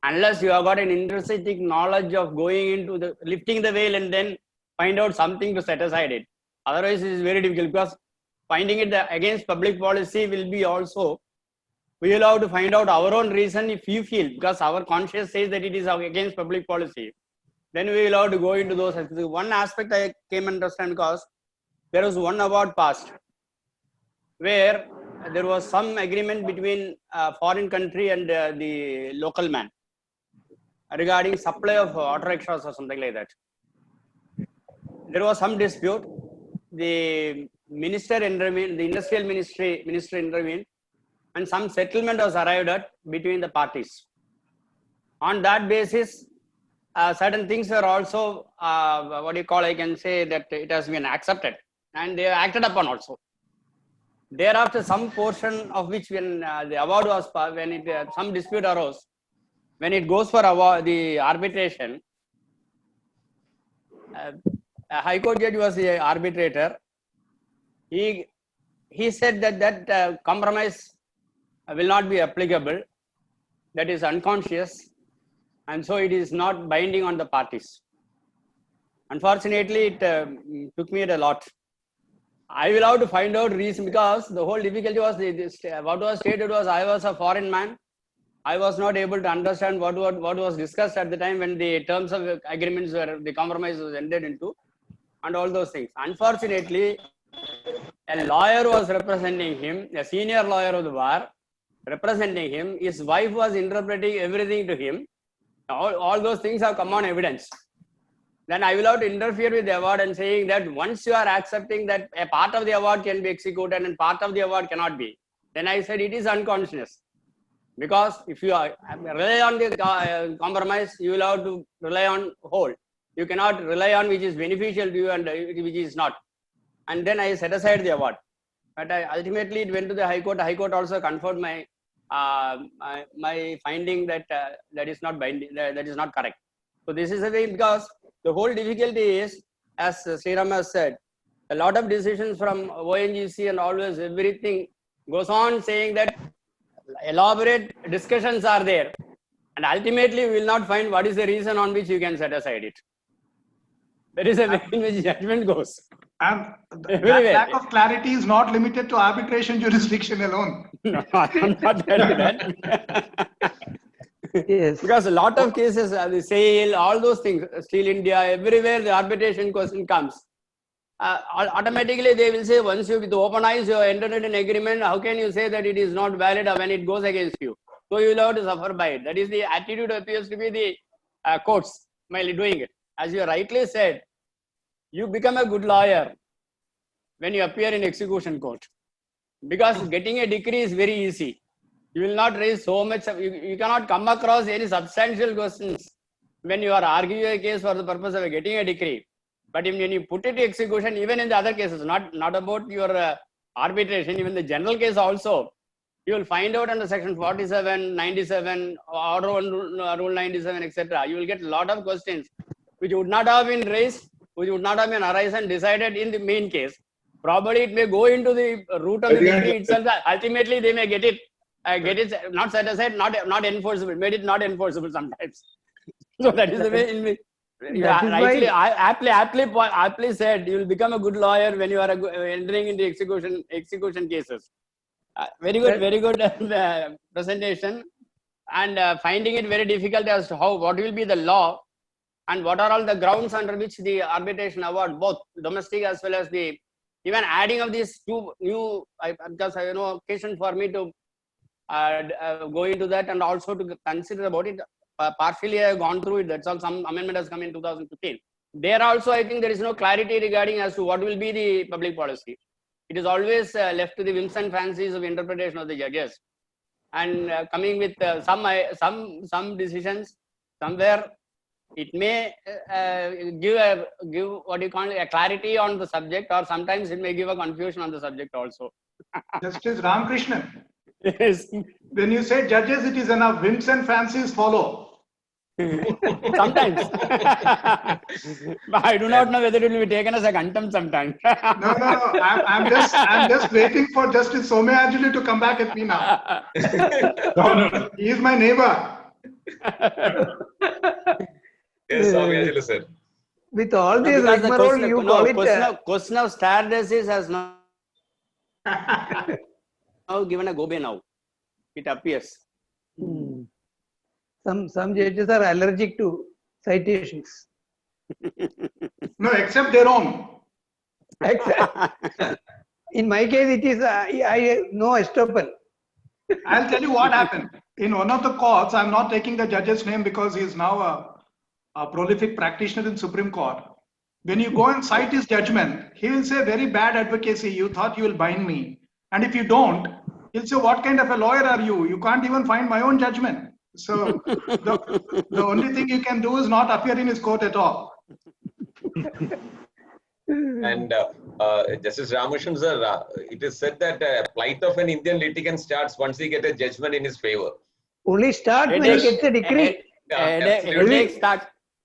unless you have got an intrinsic knowledge of going into the lifting the veil and then find out something to set aside it. Otherwise, it is very difficult, because finding it against public policy will be also, we will have to find out our own reason if you feel, because our conscience says that it is against public policy. Then we will have to go into those. One aspect I came to understand, because there was one award passed where there was some agreement between a foreign country and the local man regarding supply of auto rickshaws or something like that. There was some dispute. The minister intervened, the industrial minister intervened, and some settlement was arrived at between the parties. On that basis, certain things were also, I can say that it has been accepted and they are acted upon also. Thereafter, some portion of which, when the award was passed, when some dispute arose, when it goes for the arbitration, a High Court judge was the arbitrator. He said that compromise will not be applicable. That is unconscious, and so it is not binding on the parties. Unfortunately, it took me a lot. I will have to find out reason, because the whole difficulty was what was stated was I was a foreign man. I was not able to understand what was discussed at the time when the terms of agreements were, the compromise was entered into, and all those things. Unfortunately, a lawyer was representing him, a senior lawyer of the bar representing him. His wife was interpreting everything to him. All those things have come on evidence. Then I will have to interfere with the award and saying that once you are accepting that a part of the award can be executed and part of the award cannot be, then I said it is unconscious. Because if you rely on the compromise, you will have to rely on whole. You cannot rely on which is beneficial to you and which is not. And then I set aside the award. But ultimately it went to the High Court. The High Court also confirmed my my finding that that is not binding, that is not correct. So this is a way, because the whole difficulty is, as Sriram has said, a lot of decisions from ONGC and always everything goes on saying that elaborate discussions are there, and ultimately we will not find what is the reason on which you can set aside it. There is a way in which judgment goes. And that lack of clarity is not limited to arbitration jurisdiction alone. No, I'm not telling that. Yes. Because a lot of cases, the sale, all those things, Steel India, everywhere the arbitration question comes. Automatically they will say, once you with open eyes you have entered an agreement, how can you say that it is not valid when it goes against you? So you will have to suffer by it. That is the attitude appears to be the courts while doing it. As you rightly said, you become a good lawyer when you appear in execution court, because getting a decree is very easy. You will not raise so much, you cannot come across any substantial questions when you are arguing a case for the purpose of getting a decree. But when you put it to execution, even in the other cases, not about your arbitration, even the general case also, you will find out under section 47, 97, order rule 97, etc. You will get a lot of questions which would not have been raised, which would not have been arise and decided in the main case. Probably it may go into the root of the decree itself. Ultimately, they may get it not set aside, not enforceable, made it not enforceable sometimes. So that is the way in which, rightly, aptly said, you will become a good lawyer when you are entering into execution cases. Very good presentation, and finding it very difficult as to what will be the law and what are all the grounds under which the arbitration award, both domestic as well as the even adding of these two new, because I know occasion for me to go into that and also to consider about it. Partially I have gone through it. That's all. Some amendment has come in 2015. There also I think there is no clarity regarding as to what will be the public policy. It is always left to the whims and fancies of interpretation of the judges. and coming with some decisions somewhere. It may give what you call a clarity on the subject, or sometimes it may give a confusion on the subject also. Justice Ramakrishnan, Yes. when you say judges, it is enough. Whims and fancies follow. Sometimes. But I do not know whether it will be taken as a contempt sometimes. No. I'm just waiting for Justice Somayajulu to come back at me now. No. He is my neighbor. Yes, Somayajulu sir. With all this Because the rigmarole, you call it. question of stare decisis has now given a gobe now. It appears. Some judges are allergic to citations. No, except their own. In my case, it is I no estoppel. I'll tell you what happened. In one of the courts, I'm not taking the judge's name because he's now a prolific practitioner in Supreme Court. When you go and cite his judgment, he will say, very bad advocacy, you thought you will bind me. And if you don't, he'll say, what kind of a lawyer are you? You can't even find my own judgment. So the only thing you can do is not appear in his court at all. And Justice Ramakrishnan sir, it is said that plight of an Indian litigant starts once he gets a judgment in his favor. Only start when he gets a decree.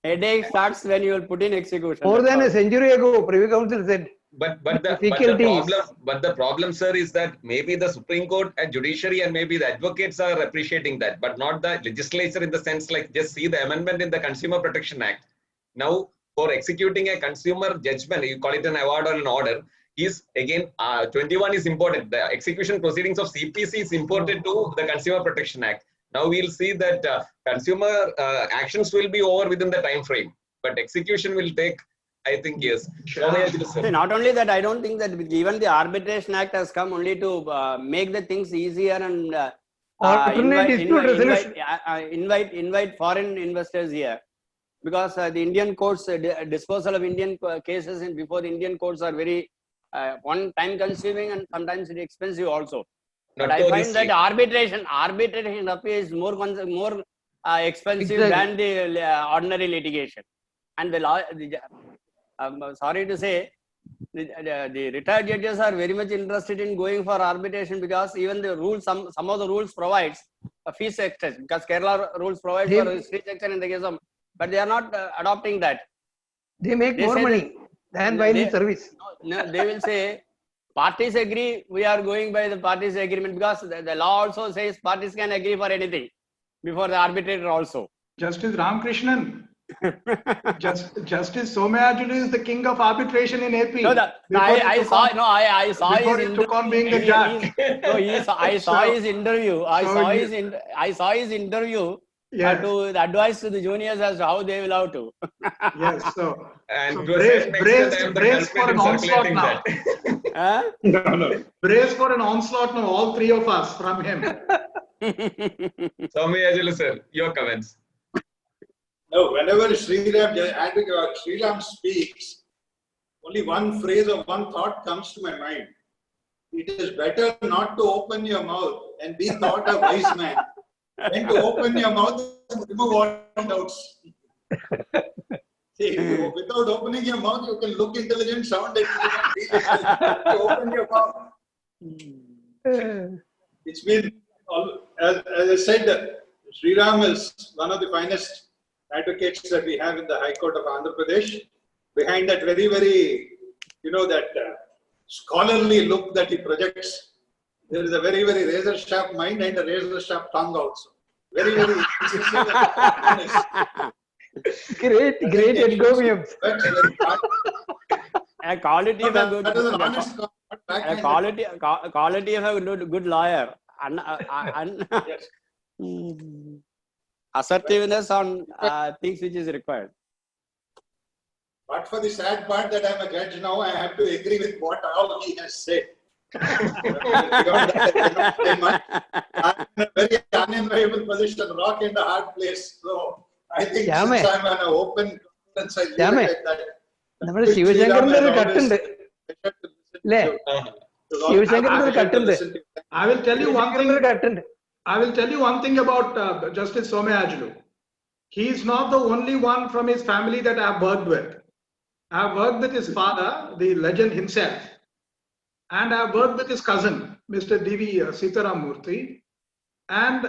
Headache starts when you will put in execution. More than a century ago, Privy Council said. But the problem, sir, is that maybe the Supreme Court and judiciary and maybe the advocates are appreciating that, but not the legislature, in the sense like just see the amendment in the Consumer Protection Act. Now, for executing a consumer judgment, you call it an award or an order, is again 21 is important. The execution proceedings of CPC is imported to the Consumer Protection Act. Now we'll see that consumer actions will be over within the time frame, but execution will take, I think, years. Not only that, I don't think that even the Arbitration Act has come only to make the things easier and invite foreign investors here, because the Indian courts, disposal of Indian cases before the Indian courts are very one time consuming and sometimes expensive also. But I find that arbitration is more expensive than the ordinary litigation. And the law, I'm sorry to say, the retired judges are very much interested in going for arbitration, because even the rules, some of the rules provides a fee section, because Kerala rules provide for a fee section in the case of, but they are not adopting that. They make more money than by the service. No, they will say, parties agree, we are going by the parties agreement, because the law also says parties can agree for anything before the arbitrator also. Justice Ramakrishnan, Justice Somayajulu is the king of arbitration in AP. No, I saw before his he took on being the judge. I saw his interview. I saw his interview. Yes. To the advice to the juniors as to how they will have to. Yes, so brace for an onslaught now. No. Brace for an onslaught now, all three of us from him. Somayajulu sir, your comments. No, whenever Sriram speaks, only one phrase or one thought comes to my mind. It is better not to open your mouth and be thought a wise man than to open your mouth and remove all doubts. See, without opening your mouth, you can look intelligent, sound intelligent, open your mouth. It's been, as I said, Sriram is one of the finest advocates that we have in the High Court of Andhra Pradesh. Behind that very, very, that scholarly look that he projects, there is a very, very razor-sharp mind and a razor-sharp tongue also. Very, very great encomiums. A quality of a good lawyer. Yes. Assertiveness on things which is required. But for the sad part that I'm a judge now, I have to agree with what all he has said. I'm in a very unenviable position, rock in the hard place. So I think since I'm an open conference, I leave it at that. നമ്മുടെ ശിവശങ്കറിന്റെ ഒരു കട്ടുണ്ട് അല്ലേ? ശിവശങ്കറിന്റെ ഒരു കട്ടുണ്ട്. I will tell you one thing. I will tell you one thing about Justice Somayajulu. He is not the only one from his family that I have worked with. I have worked with his father, the legend himself, and I have worked with his cousin, Mr. D.V. Sitaram Murthy. And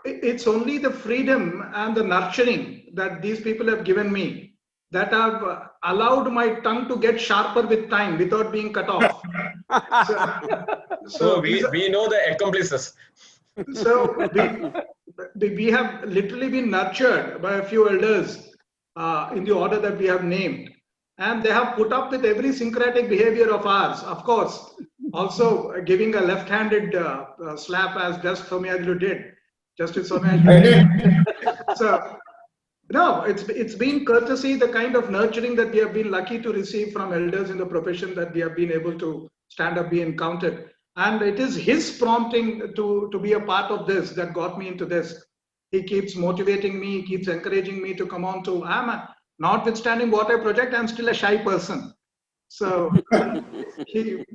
it's only the freedom and the nurturing that these people have given me that have allowed my tongue to get sharper with time without being cut off. So we know the accomplices. So we have literally been nurtured by a few elders in the order that we have named. And they have put up with every syncretic behavior of ours. Of course, also giving a left-handed slap as Justice Somayajulu did. Justice Somayajulu did. So, no, it's been courtesy, the kind of nurturing that we have been lucky to receive from elders in the profession that we have been able to stand up, be encountered. And it is his prompting to be a part of this that got me into this. He keeps motivating me, he keeps encouraging me to come on to, notwithstanding what I project, I'm still a shy person. So he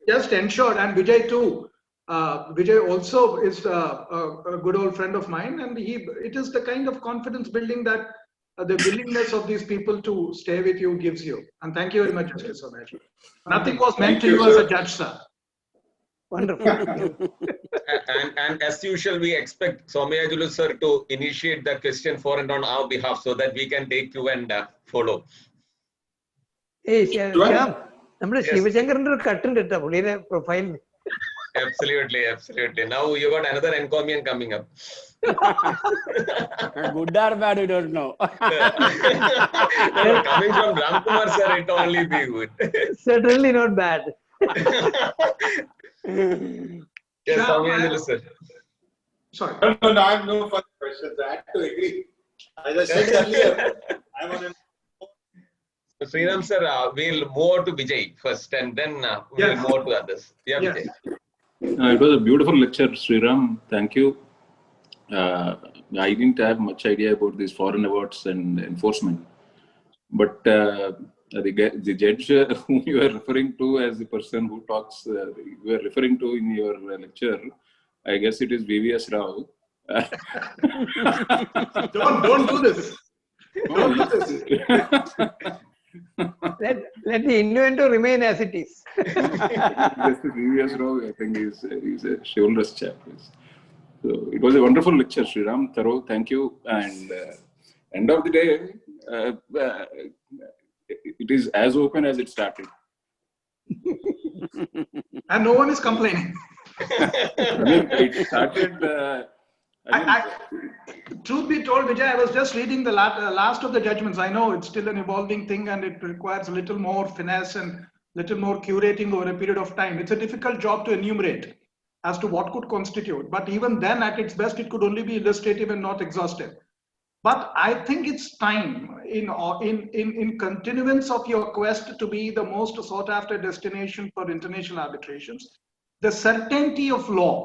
just ensured, and Vijay too. Vijay also is a good old friend of mine, and it is the kind of confidence building that the willingness of these people to stay with you gives you. And thank you very much, Justice Somayajulu. Nothing was meant to you as a judge, sir. Wonderful. And as usual, we expect Somayajulu sir to initiate the question for and on our behalf so that we can take you and follow. Hey, Shyam, നമ്മുടെ ശിവശങ്കറിന്റെ ഒരു കട്ടുണ്ട് കേട്ടോ പുള്ളിയുടെ പ്രൊഫൈലിൽ. Absolutely. Now you got another encomium coming up. Good or bad, we don't know. No, coming from Ramkumar sir, it only be good. Certainly not bad. Yes, Somayajulu sir. Sorry. No, I have no further questions. I have to agree. As I said earlier, I'm on an. Sriram sir, we'll move to Vijay first and then we'll move to others. Yeah, Vijay. It was a beautiful lecture, Sriram. Thank you. I didn't have much idea about these foreign awards and enforcement. But the judge whom you are referring to as the person who talks, you are referring to in your lecture, I guess it is VVS Rao. Don't do this. Don't do this. Let the inventor remain as it is. VVS Rao, I think he's a chivalrous chap. So it was a wonderful lecture, Sriram. Thorough, thank you. And end of the day, it is as open as it started. And no one is complaining. I mean, it started. Truth be told, Vijay, I was just reading the last of the judgments. I know it's still an evolving thing and it requires a little more finesse and little more curating over a period of time. It's a difficult job to enumerate as to what could constitute. But even then, at its best, it could only be illustrative and not exhaustive. But I think it's time, in continuance of your quest to be the most sought after destination for international arbitrations, the certainty of law.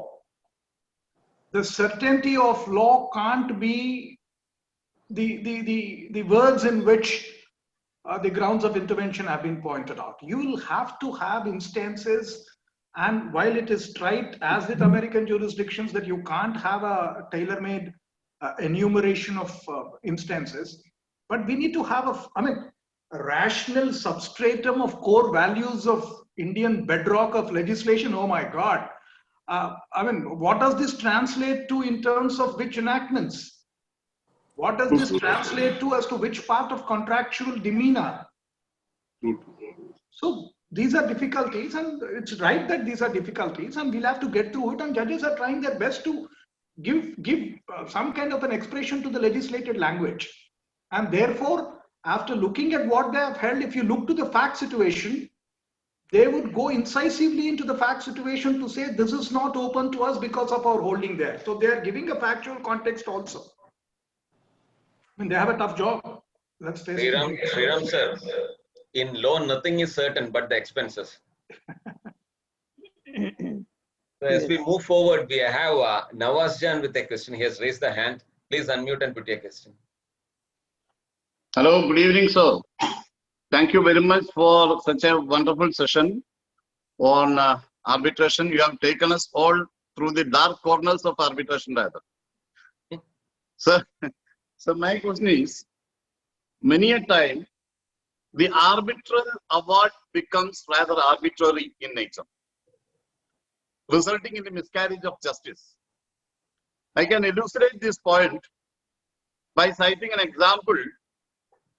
The certainty of law can't be the words in which the grounds of intervention have been pointed out. You will have to have instances, and while it is trite, as with American jurisdictions, that you can't have a tailor-made enumeration of instances, but we need to have a rational substratum of core values of Indian bedrock of legislation. Oh my God. What does this translate to in terms of which enactments? What does this translate to as to which part of contractual demeanor? So these are difficulties, and it's right that these are difficulties, and we'll have to get through it. And judges are trying their best to give some kind of an expression to the legislated language. And therefore, after looking at what they have held, if you look to the fact situation, they would go incisively into the fact situation to say this is not open to us because of our holding there. So they are giving a factual context also. They have a tough job. Let's face it. Sriram sir, in law nothing is certain but the expenses. So as we move forward, we have Nawaz Jan with a question. He has raised the hand. Please unmute and put your question. Hello, good evening, sir. Thank you very much for such a wonderful session on arbitration. You have taken us all through the dark corners of arbitration rather. So my question is, many a time, the arbitral award becomes rather arbitrary in nature, resulting in a miscarriage of justice. I can illustrate this point by citing an example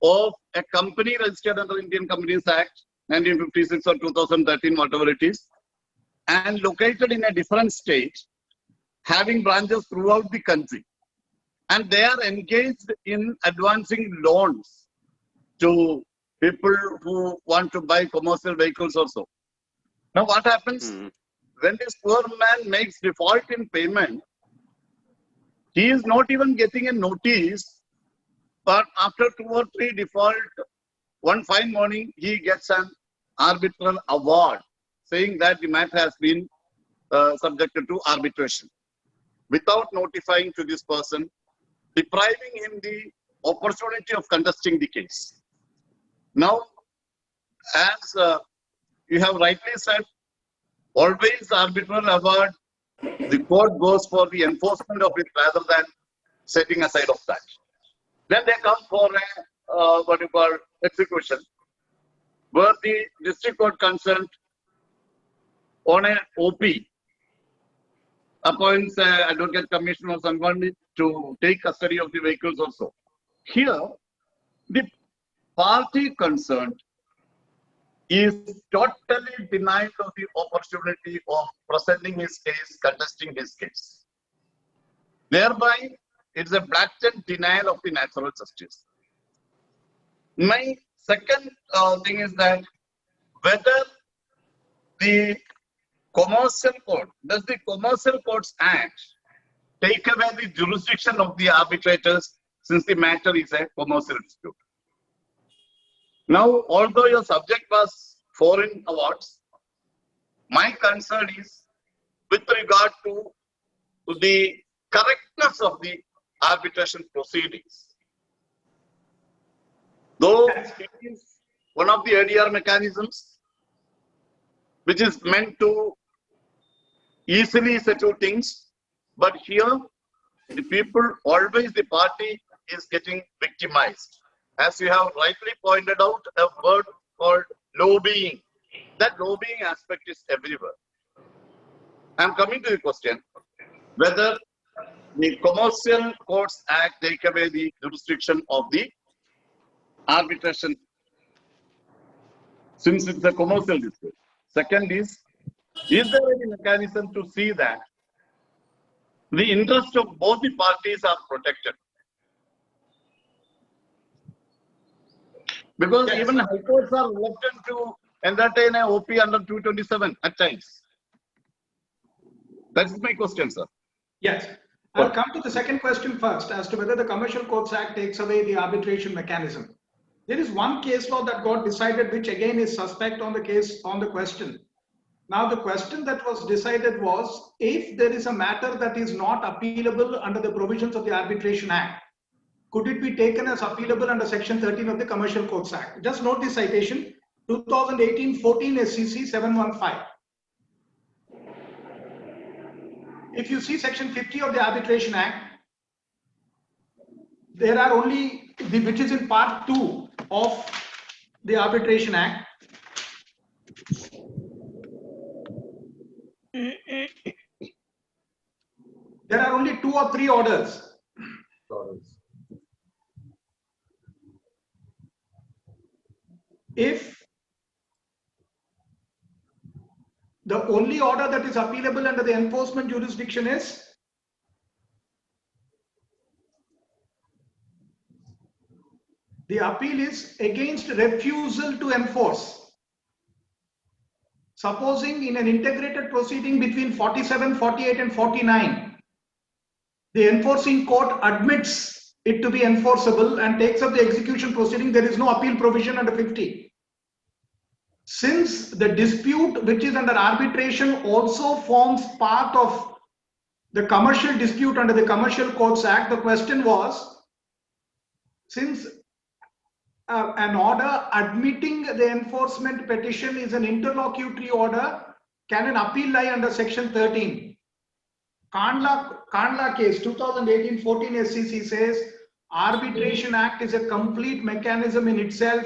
of a company registered under Indian Companies Act 1956 or 2013, whatever it is, and located in a different state, having branches throughout the country. And they are engaged in advancing loans to people who want to buy commercial vehicles also. Now what happens when this poor man makes default in payment? He is not even getting a notice, but after 2 or 3 default, one fine morning, he gets an arbitral award saying that the matter has been subjected to arbitration without notifying to this person, depriving him the opportunity of contesting the case. Now, as you have rightly said, always arbitral award, the court goes for the enforcement of it rather than setting aside of that. Then they come for a what you call execution, where the district court concerned on an OP appoints an advocate commissioner or someone to take custody of the vehicles also. Here, the party concerned is totally denied of the opportunity of presenting his case, contesting his case. Thereby, it's a blatant denial of the natural justice. My second thing is that whether the Commercial Code, does the Commercial Codes Act take away the jurisdiction of the arbitrators since the matter is a commercial dispute? Now, although your subject was foreign awards, my concern is with regard to the correctness of the arbitration proceedings. Though it is one of the ADR mechanisms which is meant to easily settle things, but here the people, always the party is getting victimized. As you have rightly pointed out, a word called lobbying. That lobbying aspect is everywhere. I am coming to the question whether the Commercial Codes Act take away the jurisdiction of the arbitration since it's a commercial dispute. Second is there any mechanism to see that the interests of both the parties are protected? Because even high courts are reluctant to entertain an OP under 227 at times. That's my question, sir. Yes. I'll come to the second question first as to whether the Commercial Codes Act takes away the arbitration mechanism. There is one case law that got decided, which again is suspect on the case, on the question. Now, the question that was decided was, if there is a matter that is not appealable under the provisions of the Arbitration Act, could it be taken as appealable under Section 13 of the Commercial Codes Act? Just note the citation, 2018-14 SCC 715. If you see Section 50 of the Arbitration Act, there are only, which is in Part 2 of the Arbitration Act. There are only 2 or 3 orders. If the only order that is appealable under the enforcement jurisdiction is the appeal is against refusal to enforce. Supposing in an integrated proceeding between 47, 48 and 49, the enforcing court admits it to be enforceable and takes up the execution proceeding, there is no appeal provision under 50. Since the dispute which is under arbitration also forms part of the commercial dispute under the Commercial Codes Act, the question was, since an order admitting the enforcement petition is an interlocutory order, can an appeal lie under Section 13? Kandla case 2018-14 SCC says Arbitration Act is a complete mechanism in itself.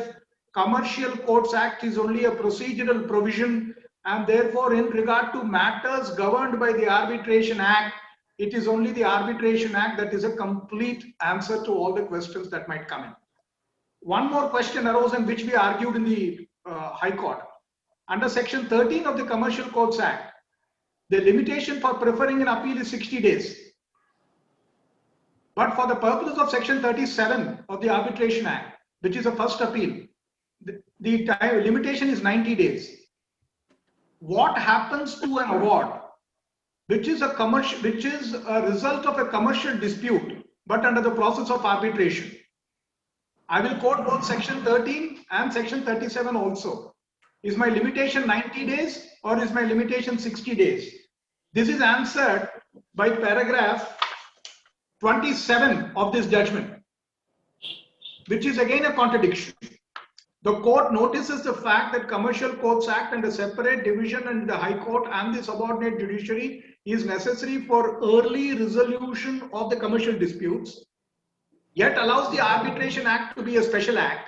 Commercial Courts Act is only a procedural provision, and therefore in regard to matters governed by the Arbitration Act, it is only the Arbitration Act that is a complete answer to all the questions that might come in. One more question arose in which we argued in the High Court. Under Section 13 of the Commercial Courts Act, the limitation for preferring an appeal is 60 days. But for the purposes of Section 37 of the Arbitration Act, which is a first appeal, the time limitation is 90 days. What happens to an award which is a result of a commercial dispute, but under the process of arbitration? I will quote both Section 13 and Section 37 also. Is my limitation 90 days or is my limitation 60 days? This is answered by paragraph 27 of this judgment, which is again a contradiction. The court notices the fact that Commercial Courts Act and a separate division in the High Court and the subordinate judiciary is necessary for early resolution of the commercial disputes, yet allows the Arbitration Act to be a special act,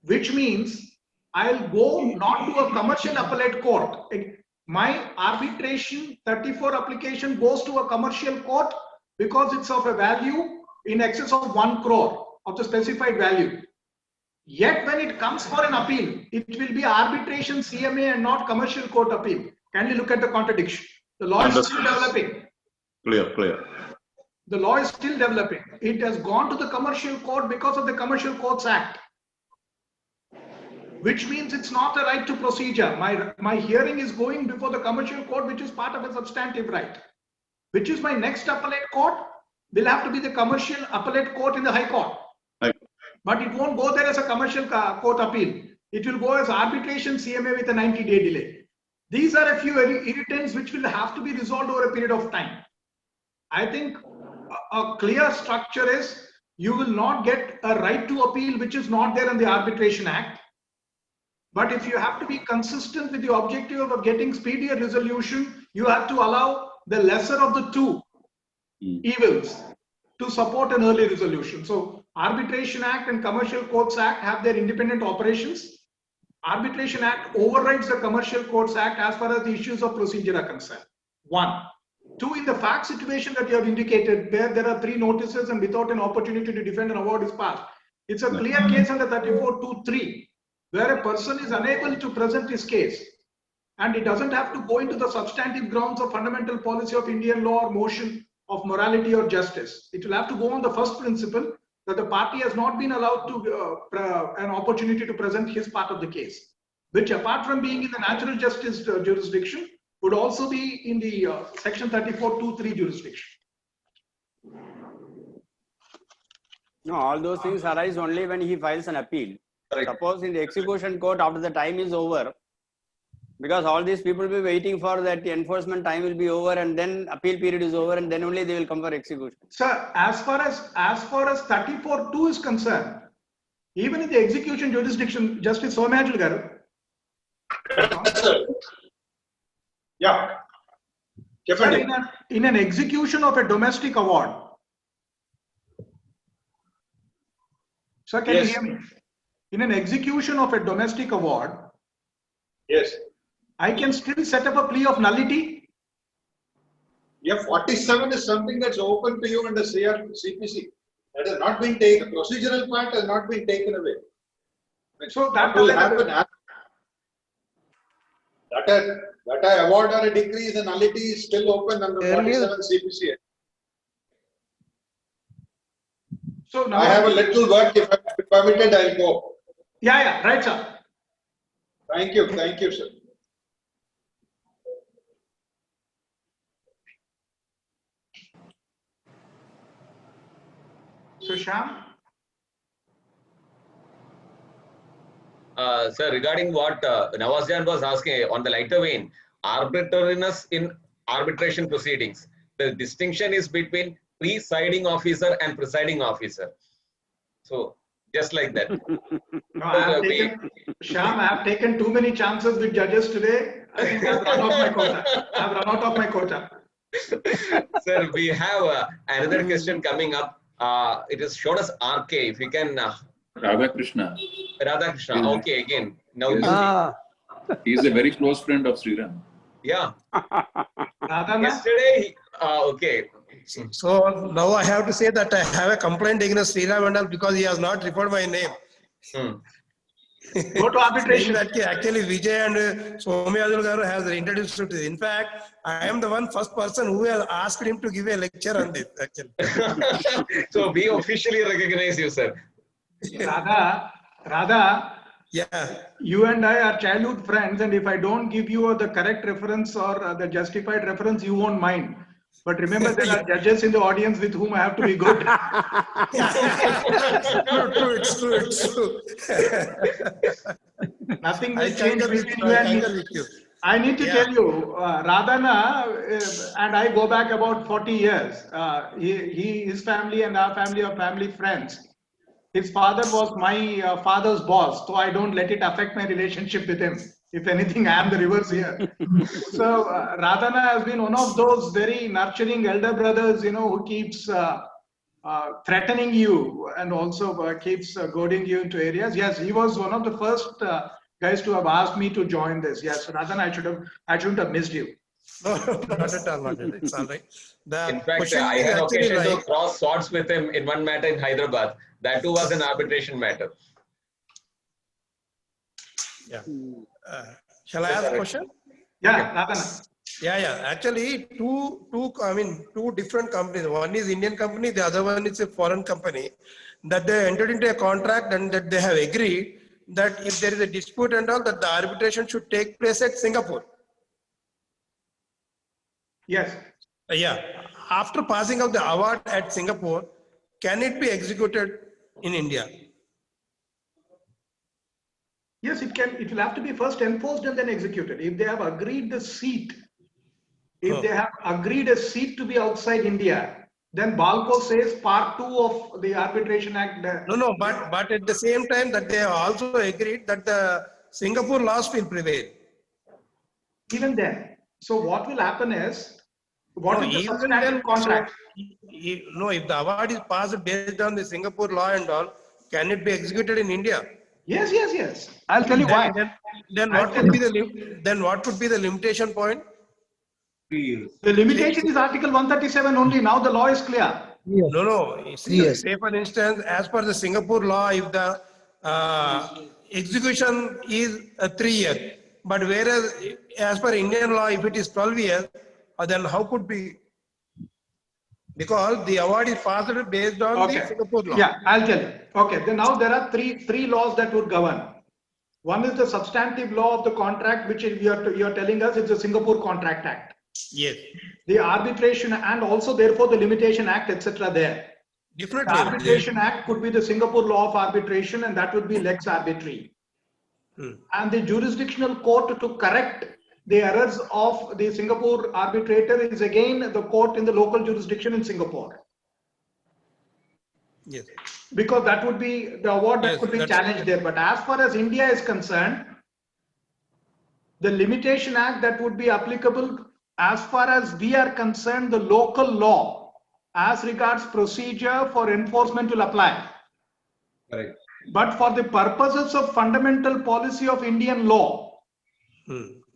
which means I'll go not to a commercial appellate court. My arbitration 34 application goes to a commercial court because it's of a value in excess of 1 crore of the specified value. Yet when it comes for an appeal, it will be arbitration CMA and not commercial court appeal. Can you look at the contradiction? The law is still developing. Clear. The law is still developing. It has gone to the commercial court because of the Commercial Courts Act, which means it's not a right to procedure. My hearing is going before the commercial court, which is part of a substantive right. Which is my next appellate court? Will have to be the commercial appellate court in the High Court. Right. But it won't go there as a commercial court appeal. It will go as arbitration CMA with a 90-day delay. These are a few irritants which will have to be resolved over a period of time. I think a clear structure is you will not get a right to appeal which is not there in the Arbitration Act. But if you have to be consistent with the objective of getting speedier resolution, you have to allow the lesser of the two evils to support an early resolution. So Arbitration Act and Commercial Courts Act have their independent operations. Arbitration Act overrides the Commercial Courts Act as far as the issues of procedure are concerned. 1. 2, in the fact situation that you have indicated, where there are 3 notices and without an opportunity to defend an award is passed. It's a clear case under 34(2)(3), where a person is unable to present his case. And it doesn't have to go into the substantive grounds of fundamental policy of Indian law or motion of morality or justice. It will have to go on the first principle that the party has not been allowed to an opportunity to present his part of the case, which apart from being in the natural justice jurisdiction, would also be in the Section 34(2)(3) jurisdiction. No, all those things arise only when he files an appeal. Right. Suppose in the execution court, after the time is over, because all these people will be waiting for that the enforcement time will be over and then appeal period is over and then only they will come for execution. Sir, as far as 34(2) is concerned, even in the execution jurisdiction, Justice Somyajulu garu. Yeah. Sir, in an execution of a domestic award. Sir, can you hear me? In an execution of a domestic award, yes, I can still set up a plea of nullity. Yeah, 47 is something that's open to you under CPC. That has not been taken. Procedural part has not been taken away. So that will happen. That I award or a decree, the nullity is still open under 47 CPC. So now I have a little work. If I'm permitted, I'll go. Yeah, right, sir. Thank you, sir. So, Shyam? Sir, regarding what Nawazjan was asking on the lighter vein, arbitrariness in arbitration proceedings, the distinction is between presiding officer and presiding officer. So, just like that. No, Shyam, I have taken too many chances with judges today. I think I've run off my quota. Sir, we have another question coming up. It is shown as RK. If you can. Radhakrishna. Radhakrishna. Okay, again. Now Yes. you Ah, He is a very close friend of Sriram. Yeah. Radhana? Yesterday, okay. So now I have to say that I have a complaint against Sriram and all because he has not referred my name. Hmm. Go to arbitration. Saying that actually Vijay and Somyajul Garu has introduced it. In fact, I am the first person who has asked him to give a lecture on this actually. So we officially recognize you, sir. Radha, Yeah. you and I are childhood friends, and if I don't give you the correct reference or the justified reference, you won't mind. But remember, there are judges in the audience with whom I have to be good. True, it's true. Nothing I will change concur with between you. you I and concur me. with you. I need to Yeah. tell you, Radhana and I go back about 40 years. His family and our family are family friends. His father was my father's boss, so I don't let it affect my relationship with him. If anything, I am the reverse here. So Radhana has been one of those very nurturing elder brothers, who keeps threatening you and also keeps goading you into areas. Yes, he was one of the first guys to have asked me to join this. Yes, Radhana, I shouldn't have missed you. No, not at all. It's all right. The In fact, question I is had actually occasion to like, cross swords with him in one matter in Hyderabad. That too was an arbitration matter. yeah. Shall I ask a question? Yeah, Radhana. Yeah. Actually, two different companies. One is Indian company, the other one is a foreign company. That they entered into a contract and that they have agreed that if there is a dispute and all, that the arbitration should take place at Singapore. Yes. Yeah. After passing of the award at Singapore, can it be executed in India? Yes, it can. It will have to be first enforced and then executed. If they have agreed the seat, if they have agreed a seat to be outside India, then Balco says part 2 of the Arbitration Act. No, but at the same time that they have also agreed that the Singapore laws will prevail. Even then. So what will happen is, what is the even substantive then, contract? if the award is passed based on the Singapore law and all, can it be executed in India? Yes. I'll tell you why. Then what could be the limitation point? The limitation is Article 137 only. Now the law is clear. No. Say for instance, as per the Singapore law, if the execution is 3 years, but whereas as per Indian law, if it is 12 years, then how could be? Because the award is passed based on the Singapore law. Yeah, I'll tell you. Okay, then now there are three laws that would govern. One is the substantive law of the contract, which you're telling us is the Singapore Contract Act. Yes. The arbitration and also therefore the limitation act, etc. there. Definitely. The arbitration act could be the Singapore law of arbitration, and that would be lex arbitrii. And the jurisdictional court to correct the errors of the Singapore arbitrator is again the court in the local jurisdiction in Singapore. Yes. Because that would be the award that could be challenged there. But as far as India is concerned, the limitation act that would be applicable as far as we are concerned, the local law as regards procedure for enforcement will apply. Right. But for the purposes of fundamental policy of Indian law,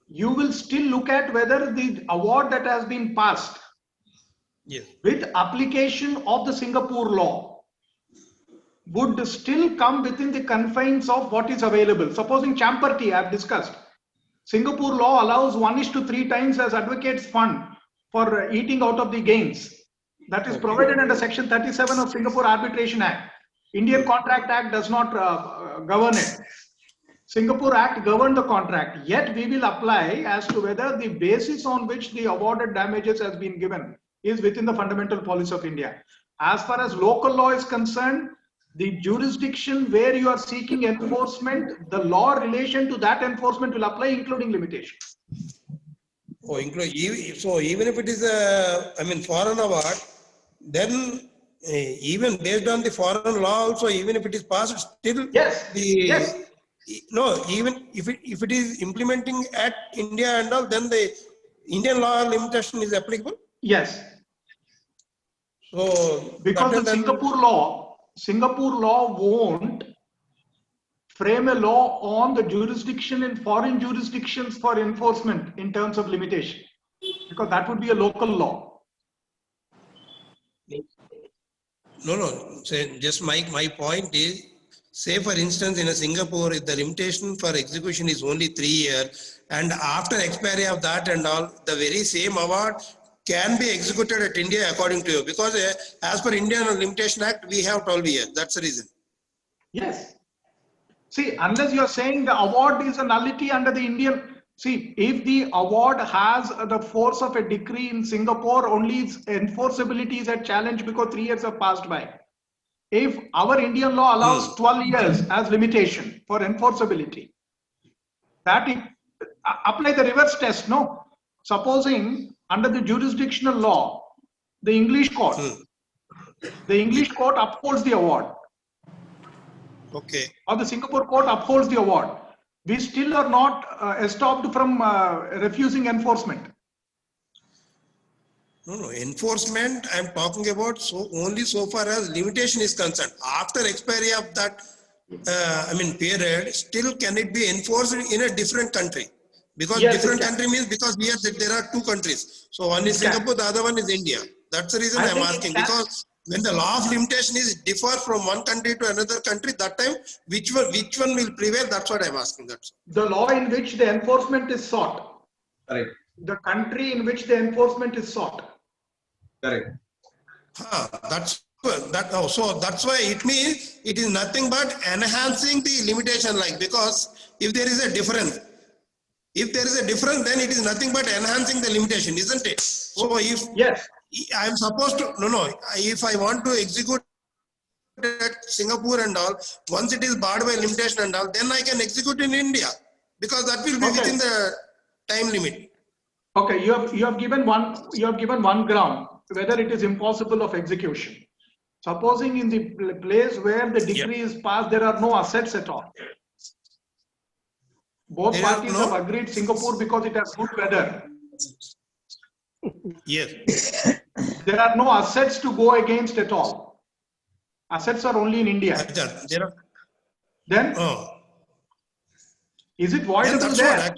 you will still look at whether the award that has been passed with application of the Singapore law would still come within the confines of what is available. Supposing Champerty, I have discussed. Singapore law allows 1:3 times as advocates fund for eating out of the gains. That is provided under Section 37 of Singapore Arbitration Act. Indian Contract Act does not govern it. Singapore Act governed the contract. Yet we will apply as to whether the basis on which the awarded damages has been given is within the fundamental policy of India. As far as local law is concerned, the jurisdiction where you are seeking enforcement, the law relation to that enforcement will apply, including limitation. So even if it is a, foreign award, then even based on the foreign law also, even if it is passed, still even if it is implementing at India and all, then the Indian law limitation is applicable. Yes, So because the Singapore law won't frame a law on the jurisdiction in foreign jurisdictions for enforcement in terms of limitation, because that would be a local law. no. Say, just my point is, say for instance, in a Singapore, if the limitation for execution is only 3 years, and after expiry of that and all, the very same award can be executed at India according to you, because as per Indian Limitation Act, we have 12 years. That's the reason. Yes. See, unless you're saying the award is a nullity under the Indian, see, if the award has the force of a decree in Singapore, only its enforceability is a challenge because 3 years have passed by. If our Indian law allows 12 years as limitation for enforceability, that apply the reverse test, no? Supposing under the jurisdictional law, the English court upholds the award. Okay. Or the Singapore court upholds the award. We still are not stopped from refusing enforcement. No, enforcement I'm talking about only so far as limitation is concerned. After expiry of that, period, still can it be enforced in a different country? Because Yes, different country means because here there are 2 countries. So one is Singapore, the other one is India. That's the reason I'm asking, because when the law of limitation is differ from one country to another country, that time which one will prevail? That's what I'm asking. That's the law in which the enforcement is sought. Correct. The country in which the enforcement is sought. Correct. So that's why it means it is nothing but enhancing the limitation, like, because if there is a difference, then it is nothing but enhancing the limitation, isn't it? So if I am supposed to, if I want to execute at Singapore and all, once it is barred by limitation and all, then I can execute in India, because that will be within the time limit. Okay, you have given one ground, whether it is impossible of execution. Supposing in the place where the decree is passed, there are no assets at all. Both parties have agreed Singapore because it has good weather. Yes. There are no assets to go against at all. Assets are only in India. Then is it voidable there?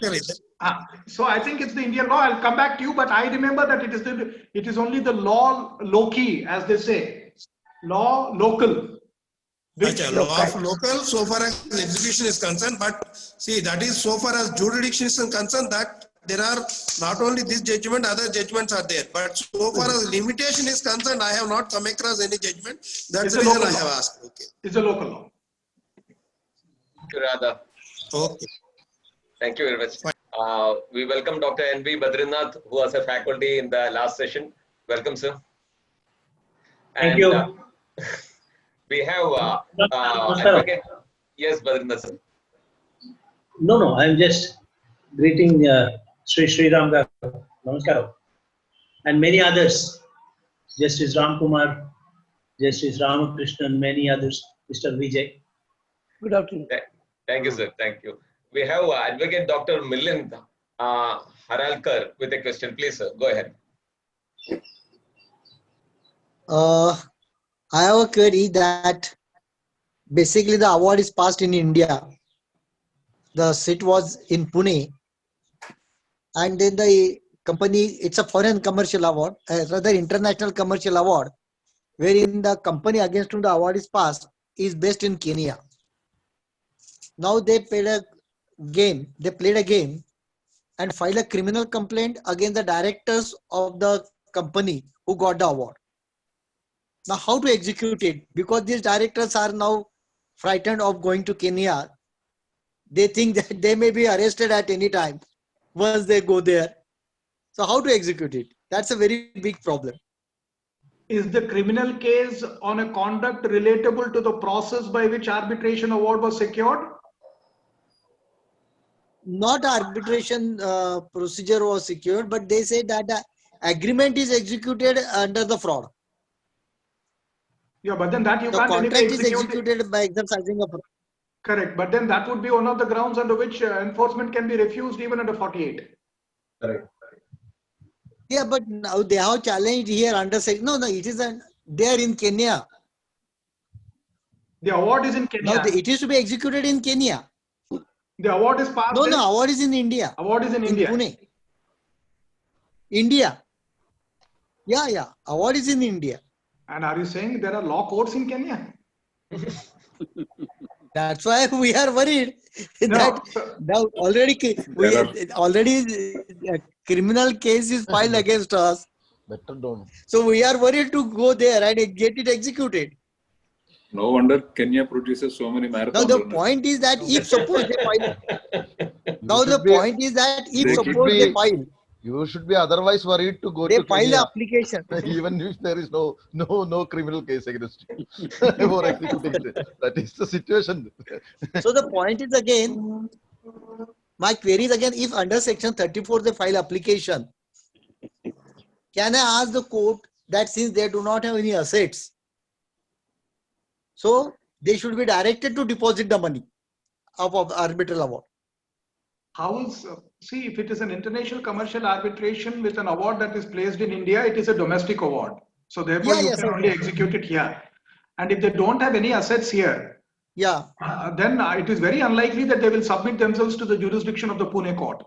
So I think it's the Indian law. I'll come back to you, but I remember that it is only the law loci, as they say, law local. Law of local, so far as execution is concerned, but see, that is so far as jurisdiction is concerned, that there are not only this judgment, other judgments are there. But so far as limitation is concerned, I have not come across any judgment. That's the reason I have asked. Okay. It's a local law. Thank you, Radha. Okay. Thank you very much. We welcome Dr. N.V. Badrinath, who was a faculty in the last session. Welcome, sir. Thank you. We have advocate. Yes, Badrinath, sir. No, I'm just greeting Sri Ram Garu, Namaskaram, and many others, Justice Ram Kumar, Justice Ramakrishnan, many others, Mr. Vijay. Good afternoon. Thank you, sir. Thank you. We have Advocate Dr. Milind Haralkar with a question. Please, sir, go ahead. I have a query that basically the award is passed in India. The sit was in Pune, and then the company, it's a foreign commercial award, rather international commercial award, wherein the company against whom the award is passed is based in Kenya. Now they played a game and filed a criminal complaint against the directors of the company who got the award. Now how to execute it? Because these directors are now frightened of going to Kenya. They think that they may be arrested at any time once they go there. So how to execute it? That's a very big problem. Is the criminal case on a conduct relatable to the process by which arbitration award was secured? Not arbitration procedure was secured, but they say that the agreement is executed under the fraud. Yeah, but then that you the can't contract anyway is execute executed by exercising a fraud. Correct, but then that would be one of the grounds under which enforcement can be refused even under 48. Correct. Yeah, but now they have challenged here under no, it is there in Kenya. The award is in Kenya. Now it is to be executed in Kenya. The award is passed. No, award is in India. Award is in India. Pune. India. Yeah. Award is in India. And are you saying there are law courts in Kenya? That's why we are worried that now already a criminal case is filed against us. Better don't. So we are worried to go there and get it executed. No wonder Kenya produces so many marathon Now the runners. point is that if suppose they file. Now the point is that if suppose they file. You should be otherwise worried to go they to file Kenya, the application. even if there is no criminal case against you for executing it. That is the situation. So the point is again, my query is again, if under section 34 they file application, can I ask the court that since they do not have any assets, so they should be directed to deposit the money of arbitral award? How is, see, if it is an international commercial arbitration with an award that is placed in India, it is a domestic award. So therefore, you can only execute it here. And if they don't have any assets here, then it is very unlikely that they will submit themselves to the jurisdiction of the Pune court.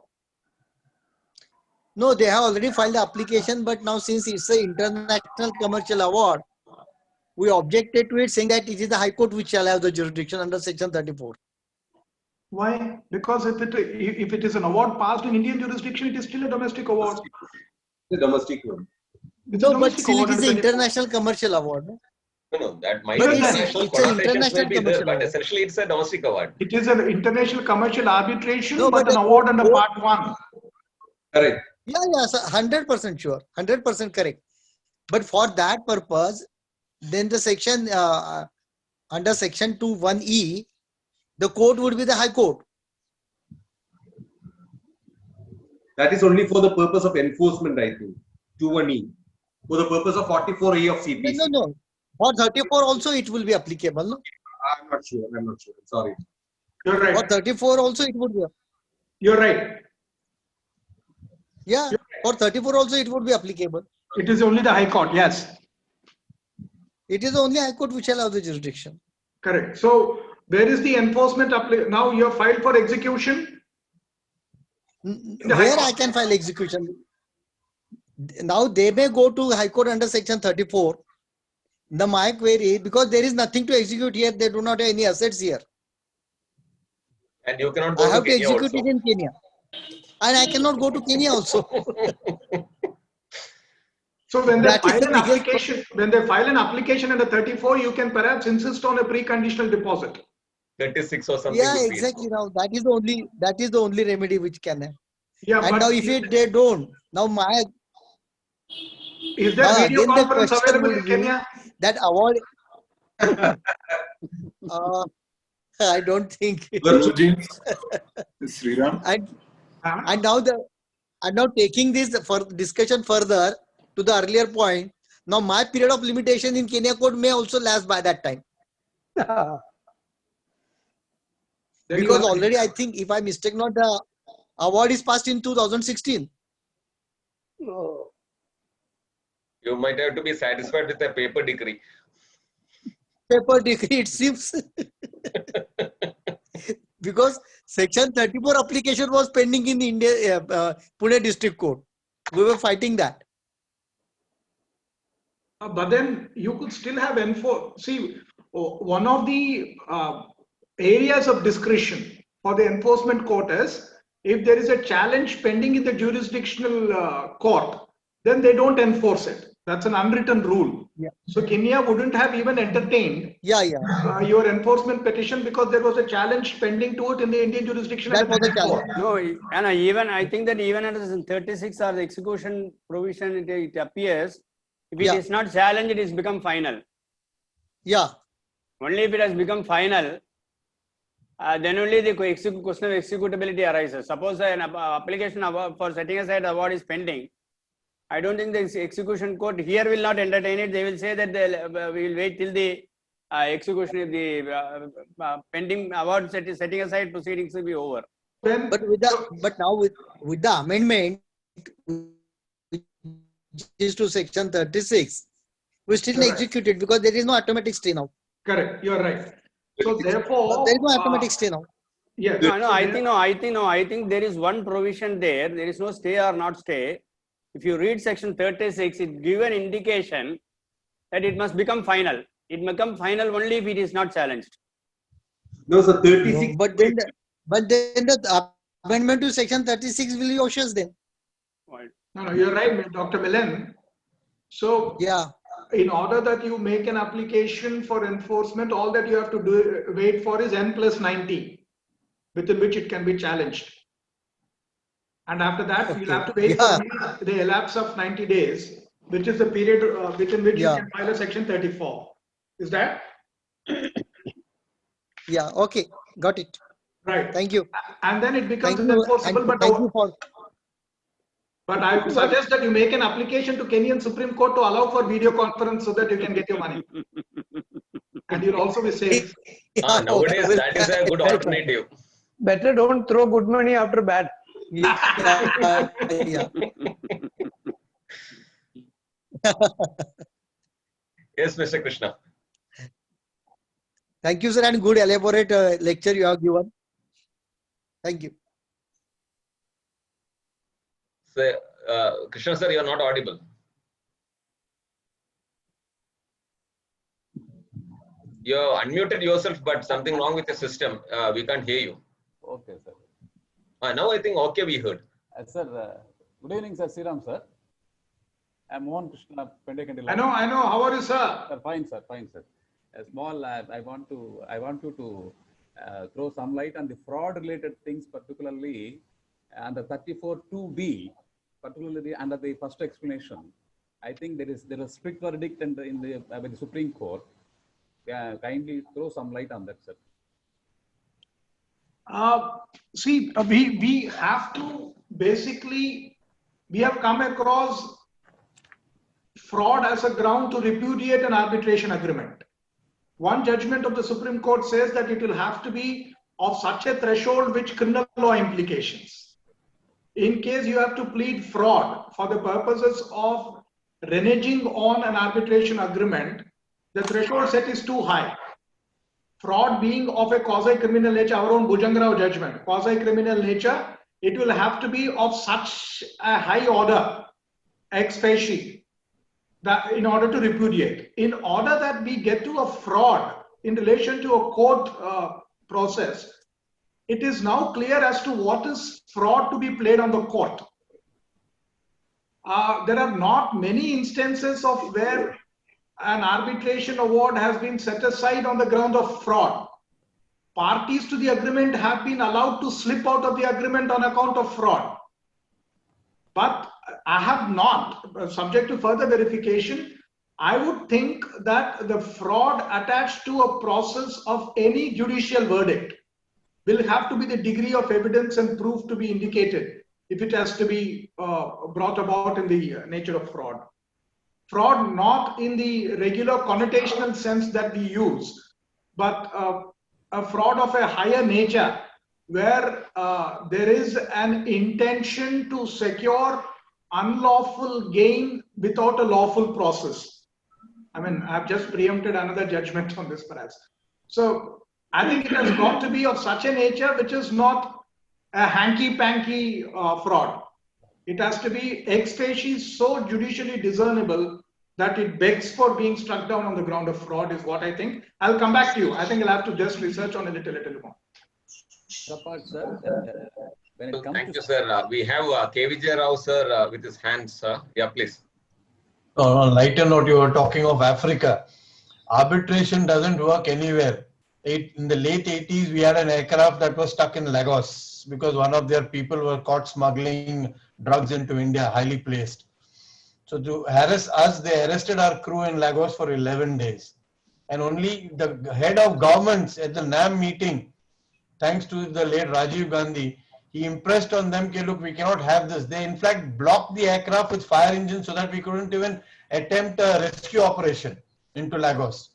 No, they have already filed the application, but now since it's an international commercial award, we objected to it, saying that it is the High Court which shall have the jurisdiction under section 34. Why? Because if it is an award passed in Indian jurisdiction, it is still a domestic award. The domestic one. No, but still it is an international commercial award. No, that might But be it's an international be there, commercial but award. essentially it's a domestic award. It is an international commercial arbitration, No, but but an award under part 1. Correct. Yeah, 100% sure, 100% correct. But for that purpose, then the section under section 2(1)(e), the court would be the High Court. That is only for the purpose of enforcement, I think. 2(1)(e). For the purpose of 44(e) of CPC. No. For 34 also it will be applicable. No? I'm not sure. Sorry. You're right. For 34 also it would be. You're right. Yeah, for 34 also it would be applicable. It is only the High Court, yes. It is only High Court which allows the jurisdiction. Correct. So where is the enforcement? Now you have filed for execution. Where I can file execution? Now they may go to High Court under section 34. My query, because there is nothing to execute here, they do not have any assets here. And you cannot go I have to Kenya execute also. it in Kenya. And I cannot go to Kenya also. So when they That is file the an biggest application, under 34, you can perhaps insist on a preconditional deposit. 36 or something. Yeah, would be exactly. Now that is the only remedy which can have. Yeah, And but now if they don't, now my is there video again the conference question available would in be Kenya? that award. I don't think. Sriram. And now taking this for discussion further to the earlier point. Now my period of limitation in Kenya court may also last by that time. Because already I think, if I mistake not, the award is passed in 2016. You might have to be satisfied with a paper decree. Paper decree, it seems. Because section 34 application was pending in India, Pune District Court. We were fighting that. But then you could still have see, one of the areas of discretion for the enforcement court is, if there is a challenge pending in the jurisdictional court, then they don't enforce it. That's an unwritten rule. Yeah. So Kenya wouldn't have even entertained your enforcement petition because there was a challenge pending to it in the Indian jurisdiction. That was a challenge. No, Anna, even I think that even under 36 or the execution provision, it appears if it is not challenged, it is become final. Yeah. Only if it has become final, then only the question of executability arises. Suppose an application for setting aside award is pending. I don't think the execution court here will not entertain it. They will say that we will wait till the execution of the pending award setting aside proceedings will be over. But now with the amendment, which is to section 36, we still Correct. execute it because there is no automatic stay now. Correct. You're right. So therefore, There is no automatic stay now. yes. No, I think there is one provision there. There is no stay or not stay. If you read section 36, it gives an indication that it must become final. It becomes final only if it is not challenged. No, sir, 36. No, but then the amendment to section 36 will be OSHA's then. No, you're right, Dr. Milan. So, yeah, in order that you make an application for enforcement, all that you have to do wait for is N+90, within which it can be challenged. And after that, you'll have to wait for the elapse of 90 days, which is the period within which you can file a section 34. Is that? Yeah, okay, got it. Right. Thank you. And then it becomes Thank you, enforceable. and But thank you for. But I would suggest that you make an application to Kenyan Supreme Court to allow for video conference so that you can get your money. And you'll also be safe. Nowadays, that is a good alternative. Better don't throw good money after bad. Yeah. Yes, Mr. Krishna. Thank you, sir, and good elaborate lecture you have given. Thank you. So, Krishna sir, you are not audible. You have unmuted yourself, but something wrong with the system. We can't hear you. Okay, sir. Now I think okay, we heard. Sir, good evening, sir. Sriram, sir. I'm Mohan Krishna Pendekandila. I know. How are you, sir? Sir, fine, sir. Fine, sir. A small, I want you to throw some light on the fraud-related things, particularly under 34(2)(b), particularly under the first explanation. I think there is a strict verdict in by the Supreme Court. Kindly throw some light on that, sir. See, we have to basically, we have come across fraud as a ground to repudiate an arbitration agreement. One judgment of the Supreme Court says that it will have to be of such a threshold which criminal law implications. In case you have to plead fraud for the purposes of reneging on an arbitration agreement, the threshold set is too high. Fraud being of a quasi-criminal nature, our own Bhujangarao judgment, quasi-criminal nature, it will have to be of such a high order, ex facie, that in order to repudiate. In order that we get to a fraud in relation to a court process, it is now clear as to what is fraud to be played on the court. There are not many instances of where an arbitration award has been set aside on the ground of fraud. Parties to the agreement have been allowed to slip out of the agreement on account of fraud. But I have not, subject to further verification, I would think that the fraud attached to a process of any judicial verdict will have to be the degree of evidence and proof to be indicated if it has to be brought about in the nature of fraud. Fraud not in the regular connotational sense that we use, but a fraud of a higher nature where there is an intention to secure unlawful gain without a lawful process. I mean, I've just preempted another judgment on this perhaps. So I think it has got to be of such a nature which is not a hanky-panky fraud. It has to be ex facie so judicially discernible that it begs for being struck down on the ground of fraud is what I think. I'll come back to you. I think I'll have to just research on it a little more. Thank you, sir. We have KVJ Rao, sir, with his hands, sir. Yeah, please. On a lighter note, you were talking of Africa. Arbitration doesn't work anywhere. In the late 80s, we had an aircraft that was stuck in Lagos because one of their people were caught smuggling drugs into India, highly placed. So to harass us, they arrested our crew in Lagos for 11 days. And only the head of governments at the NAM meeting, thanks to the late Rajiv Gandhi, he impressed on them, okay, look, we cannot have this. They in fact blocked the aircraft with fire engines so that we couldn't even attempt a rescue operation into Lagos.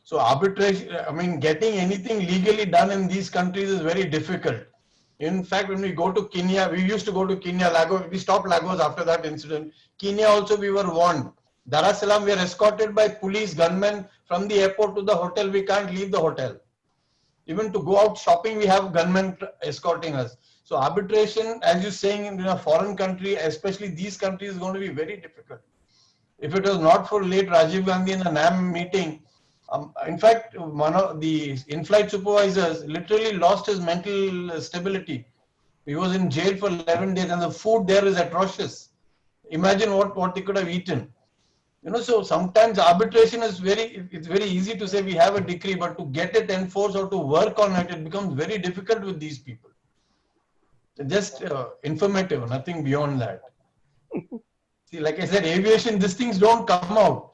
So arbitration, I mean, getting anything legally done in these countries is very difficult. In fact, when we go to Kenya, we used to go to Kenya, Lagos. We stopped Lagos after that incident. Kenya also we were warned. Dar es Salaam, we are escorted by police gunmen from the airport to the hotel. We can't leave the hotel. Even to go out shopping, we have gunmen escorting us. So arbitration, as you're saying, in a foreign country, especially these countries, is going to be very difficult. If it was not for late Rajiv Gandhi in the NAM meeting, in fact, one of the in-flight supervisors literally lost his mental stability. He was in jail for 11 days and the food there is atrocious. Imagine what they could have eaten. You know, so sometimes arbitration is it's very easy to say we have a decree, but to get it enforced or to work on it, it becomes very difficult with these people. Just informative, nothing beyond that. See, like I said, aviation, these things don't come out.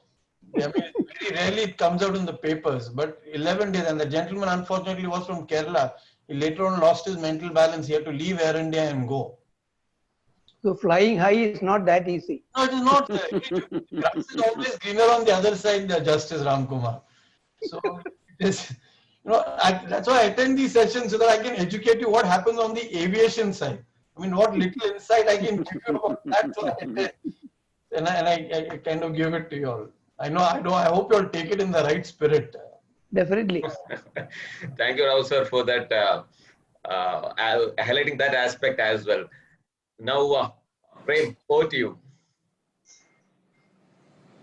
I mean, very rarely it comes out in the papers, but 11 days, and the gentleman unfortunately was from Kerala. He later on lost his mental balance. He had to leave Air India and go. So flying high is not that easy. No, it is not. Grass is always greener on the other side, Justice Ramkumar. So it is, you know, that's why I attend these sessions so that I can educate you what happens on the aviation side. I mean, what little insight I can give you about that. So I kind of give it to you all. I hope you all take it in the right spirit. Definitely. Thank you, Rao sir, for that highlighting that aspect as well. Now, Prem, over to you.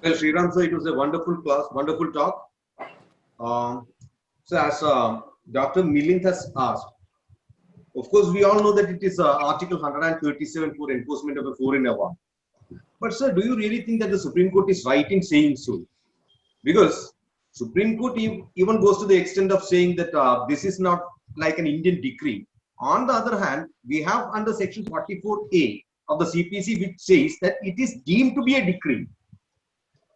Well, Sriram sir, it was a wonderful class, wonderful talk. So as Dr. Milind has asked, of course, we all know that it is Article 137 for enforcement of a foreign award. But sir, do you really think that the Supreme Court is right in saying so? Because Supreme Court even goes to the extent of saying that this is not like an Indian decree. On the other hand, we have under section 44A of the CPC which says that it is deemed to be a decree.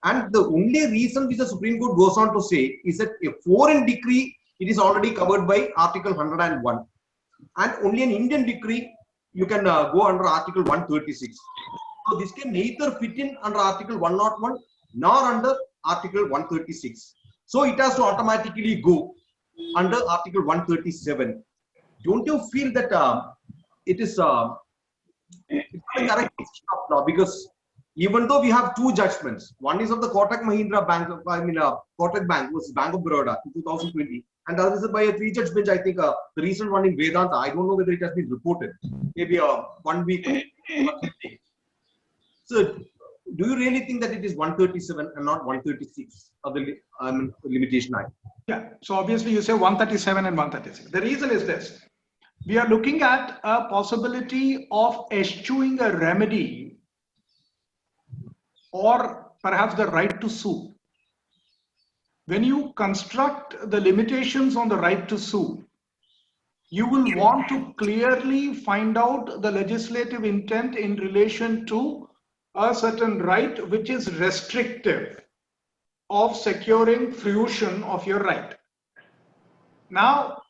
And the only reason which the Supreme Court goes on to say is that a foreign decree, it is already covered by Article 101. And only an Indian decree, you can go under Article 136. So this can neither fit in under Article 101 nor under Article 136. So it has to automatically go under Article 137. Don't you feel that it is a correct law? Because even though we have two judgments, one is of the Kotak Mahindra Bank, Kotak Bank versus Bank of Baroda in 2020, and the other is by a three-judge bench. I think the recent one in Vedanta. I don't know whether it has been reported. Maybe 1 week. So, do you really think that it is 137 and not 136 of the Limitation Act? Yeah. So obviously you say 137 and 136. The reason is this. We are looking at a possibility of eschewing a remedy or perhaps the right to sue. When you construct the limitations on the right to sue, you will want to clearly find out the legislative intent in relation to a certain right which is restrictive of securing fruition of your right. Now,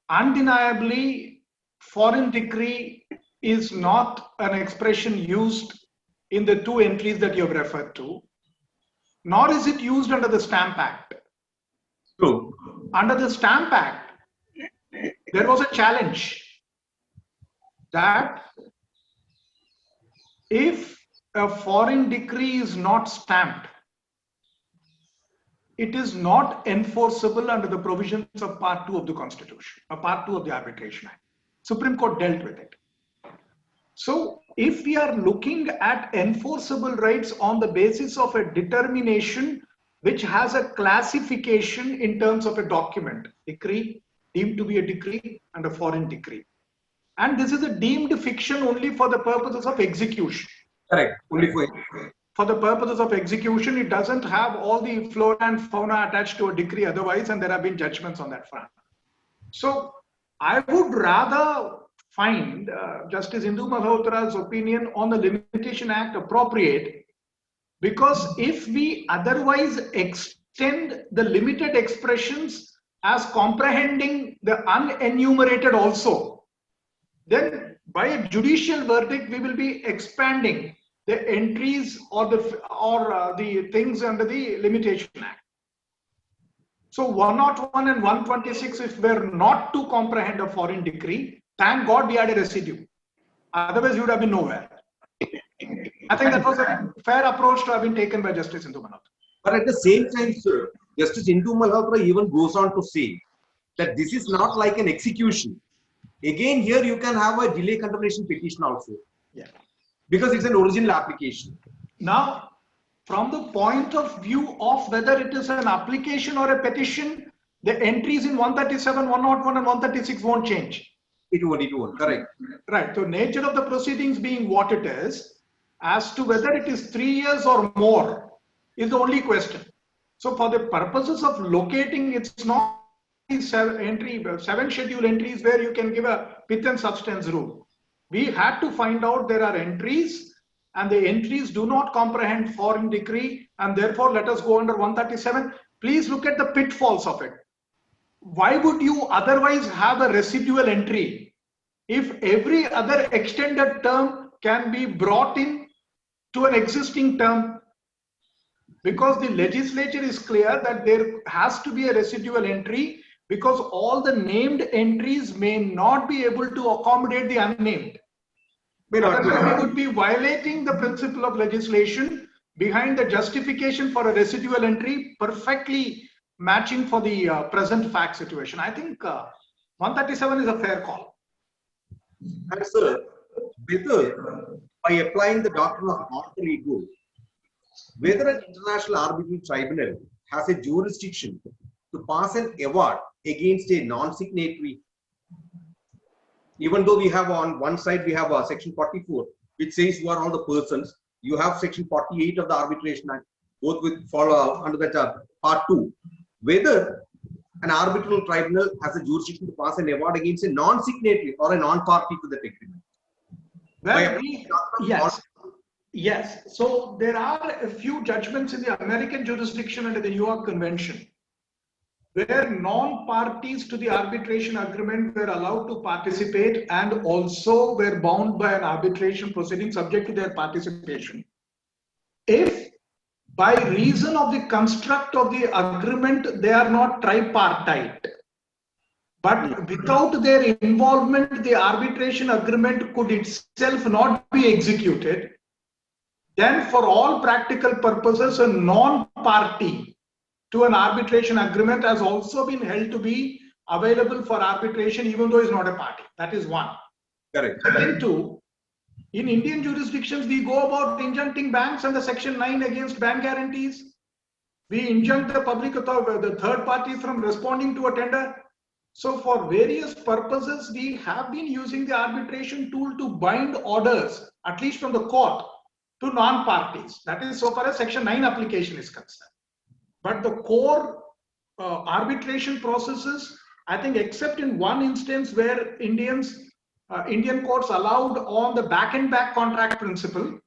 undeniably, foreign decree is not an expression used in the two entries that you have referred to, nor is it used under the Stamp Act. True. Under the Stamp Act, there was a challenge that if a foreign decree is not stamped, it is not enforceable under the provisions of Part 2 of the Constitution, or Part 2 of the Arbitration Act. Supreme Court dealt with it. So if we are looking at enforceable rights on the basis of a determination which has a classification in terms of a document, decree, deemed to be a decree, and a foreign decree. And this is a deemed fiction only for the purposes of execution. Correct. Only for the purposes of execution, it doesn't have all the flora and fauna attached to a decree otherwise, and there have been judgments on that front. So I would rather find Justice Indu Malhotra's opinion on the Limitation Act appropriate, because if we otherwise extend the limited expressions as comprehending the unenumerated also, then by a judicial verdict, we will be expanding the entries or the things under the Limitation Act. So 101 and 126, if we're not to comprehend a foreign decree, Thank God we had a residue. Otherwise, you would have been nowhere. I think that was a fair approach to have been taken by Justice Indu Malhotra. But at the same time, sir, Justice Indu Malhotra even goes on to say that this is not like an execution. Again, here you can have a delay condemnation petition also. Yeah. Because it's an original application. Now, from the point of view of whether it is an application or a petition, the entries in 137, 101 and 136 won't change. It won't, correct. Right. So nature of the proceedings being what it is, as to whether it is 3 years or more is the only question. So for the purposes of locating, it's not seven schedule entries where you can give a pith and substance rule. We had to find out there are entries and the entries do not comprehend foreign decree, and therefore let us go under 137. Please look at the pitfalls of it. Why would you otherwise have a residual entry if every other extended term can be brought in to an existing term? Because the legislature is clear that there has to be a residual entry, because all the named entries may not be able to accommodate the unnamed. Otherwise, we would be violating the principle of legislation behind the justification for a residual entry, perfectly matching for the present fact situation. I think 137 is a fair call. And sir, whether by applying the doctrine of alter ego, whether an international arbitral tribunal has a jurisdiction to pass an award against a non-signatory, even though we have on one side we have section 44, which says who are all the persons. You have section 48 of the Arbitration Act, both with follow under that part 2. Whether an arbitral tribunal has a jurisdiction to pass an award against a non-signatory or a non-party to that agreement. Well, yes. So there are a few judgments in the American jurisdiction under the New York Convention where non-parties to the arbitration agreement were allowed to participate and also were bound by an arbitration proceeding subject to their participation. If by reason of the construct of the agreement they are not tripartite, but without their involvement the arbitration agreement could itself not be executed, then for all practical purposes a non-party to an arbitration agreement has also been held to be available for arbitration even though it's not a party. That is one. Correct. Second, two, in Indian jurisdictions we go about injuncting banks under section 9 against bank guarantees. We injunct the public authority, the third party, from responding to a tender. So for various purposes we have been using the arbitration tool to bind orders, at least from the court, to non-parties. That is so far as section 9 application is concerned. But the core arbitration processes, I think except in one instance where Indian courts allowed on the back-and-back contract principle,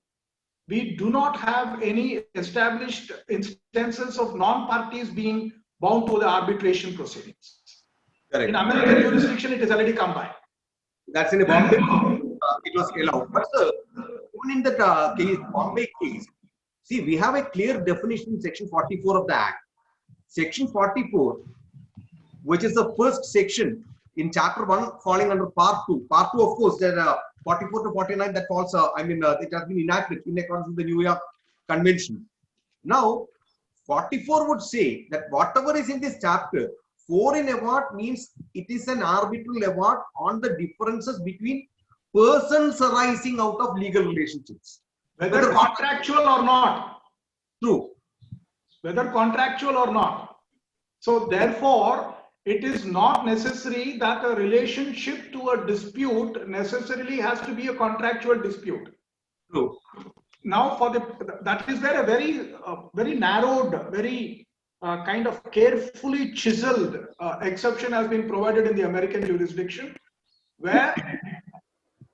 we do not have any established instances of non-parties being bound to the arbitration proceedings. Correct. In American jurisdiction, it is already come by. That's in a Bombay, it was allowed. But sir, even in that case, Bombay case, see, we have a clear definition in section 44 of the Act. Section 44, which is the first section in chapter 1 falling under part 2. Part 2, of course, there are 44 to 49 that falls, it has been enacted in accordance with the New York Convention. Now, 44 would say that whatever is in this chapter, foreign award means it is an arbitral award on the differences between persons arising out of legal relationships. Whether contractual or not. True. Whether contractual or not. So therefore, it is not necessary that a relationship to a dispute necessarily has to be a contractual dispute. True. Now, that is where a very narrowed, very kind of carefully chiseled exception has been provided in the American jurisdiction, where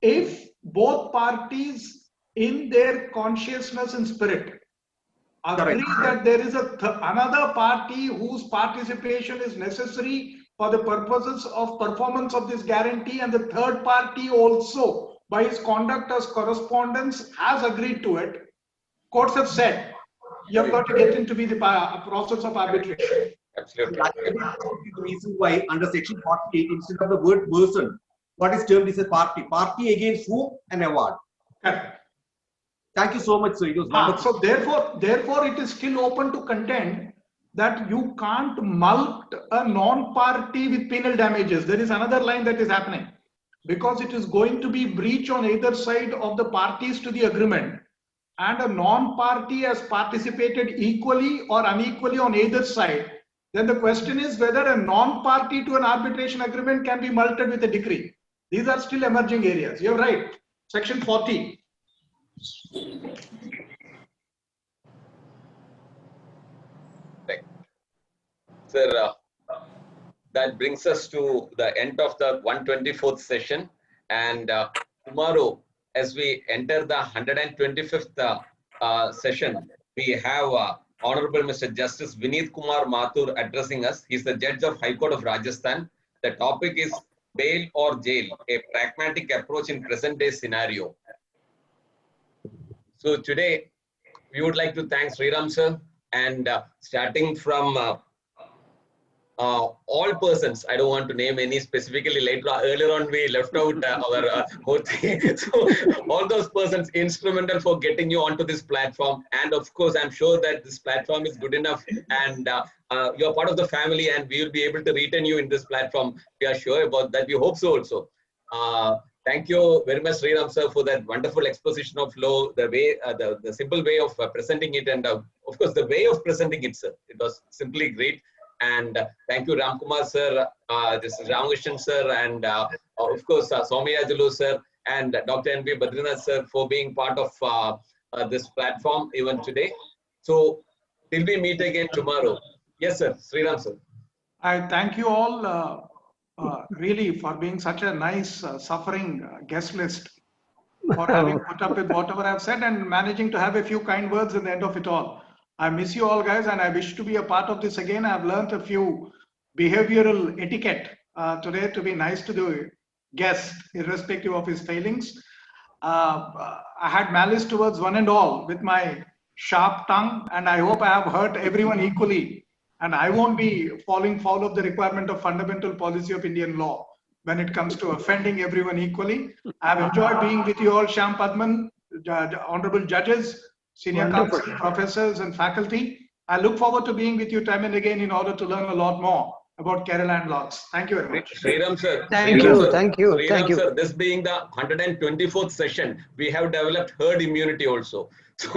if both parties in their consciousness and spirit agree that there is another party whose participation is necessary for the purposes of performance of this guarantee, and the third party also by his conduct as correspondence has agreed to it, courts have said you have got to get into the process of arbitration. Absolutely. That's the reason why under section 48, instead of the word person, what is termed as a party. Party against whom? An award. Correct. Thank you so much, sir. It was wonderful. So therefore, it is still open to contend that you can't mulct a non-party with penal damages. There is another line that is happening, because it is going to be breach on either side of the parties to the agreement, and a non-party has participated equally or unequally on either side. Then the question is whether a non-party to an arbitration agreement can be mulcted with a decree. These are still emerging areas. You're right. Section 40. Right. Sir, that brings us to the end of the 124th session. And tomorrow, as we enter the 125th session, we have Honorable Mr. Justice Vineet Kumar Mathur addressing us. He's the Judge of High Court of Rajasthan. The topic is bail or jail, a pragmatic approach in present day scenario. So today, we would like to thank Sriram sir, and starting from all persons, I don't want to name any specifically. Earlier on, we left out our whole thing. So all those persons instrumental for getting you onto this platform. And of course, I'm sure that this platform is good enough, and you're part of the family, and we will be able to retain you in this platform. We are sure about that. We hope so also. Thank you very much, Sriram sir, for that wonderful exposition of law, the way, the simple way of presenting it, and of course, the way of presenting it, sir. It was simply great. And thank you, Ramkumar sir, this is Ramakrishnan sir, and of course, Soumyajulu sir, and Dr. N.B. Badrinath sir for being part of this platform even today. So, till we meet again tomorrow. Yes, sir. Sriram sir. I thank you all really for being such a nice suffering guest list, for having put up with whatever I've said and managing to have a few kind words at the end of it all. I miss you all, guys, and I wish to be a part of this again. I've learned a few behavioral etiquette today to be nice to the guest, irrespective of his failings. I had malice towards one and all with my sharp tongue, and I hope I have hurt everyone equally. And I won't be falling foul of the requirement of fundamental policy of Indian law when it comes to offending everyone equally. I've enjoyed being with you all, Shyam Padman, honorable judges, senior counsel, professors and faculty. I look forward to being with you time and again in order to learn a lot more about Kerala and laws. Thank you very much. Sriram sir. Thank you, thank you, thank you. Sir, this being the 124th session, we have developed herd immunity also. So,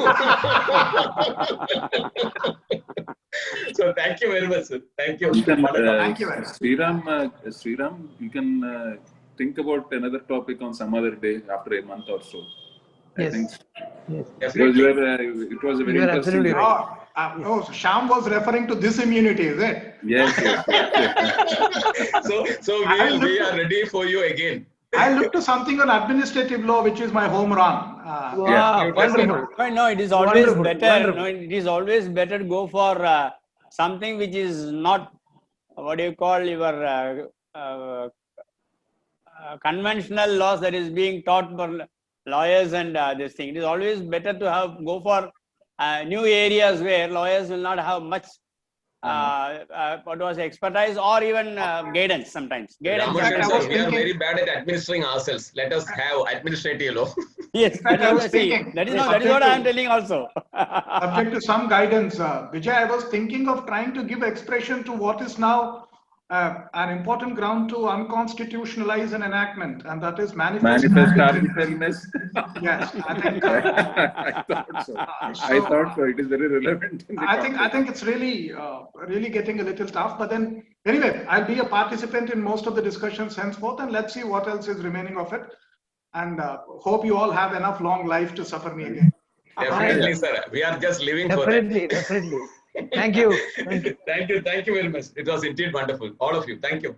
so thank you very much, sir. Thank you. Thank you very much. Sriram, you can think about another topic on some other day after a month or so. Yes. I think Yes. because it was a very interesting. Right. Oh, so Shyam was referring to this immunity, is it? Yes, yes. So we are ready for you again. I look to something on administrative law, which is my home run. Wow, wonderful. No, it is always Wonderful, better. wonderful. No, it is always better to go for something which is not, what do you call, your conventional laws that is being taught for lawyers and this thing. It is always better to go for new areas where lawyers will not have much what was expertise or even guidance sometimes. Guidance. Ramakrishnan sir, we are very bad at administering ourselves. Let us have administrative law. Yes, In fact, I was thinking, that is what I am telling also. Subject to some guidance, Vijay, I was thinking of trying to give expression to what is now an important ground to unconstitutionalize an enactment, and that is manifest arbitrariness. Yes, I think. I thought so. I thought so. It is very relevant. I think it's really really getting a little tough. But then anyway, I'll be a participant in most of the discussions henceforth, and let's see what else is remaining of it. And hope you all have enough long life to suffer me again. Definitely, sir. We are just living for Definitely, definitely. Thank you. Thank you very much. It was indeed wonderful. All of you. Thank you.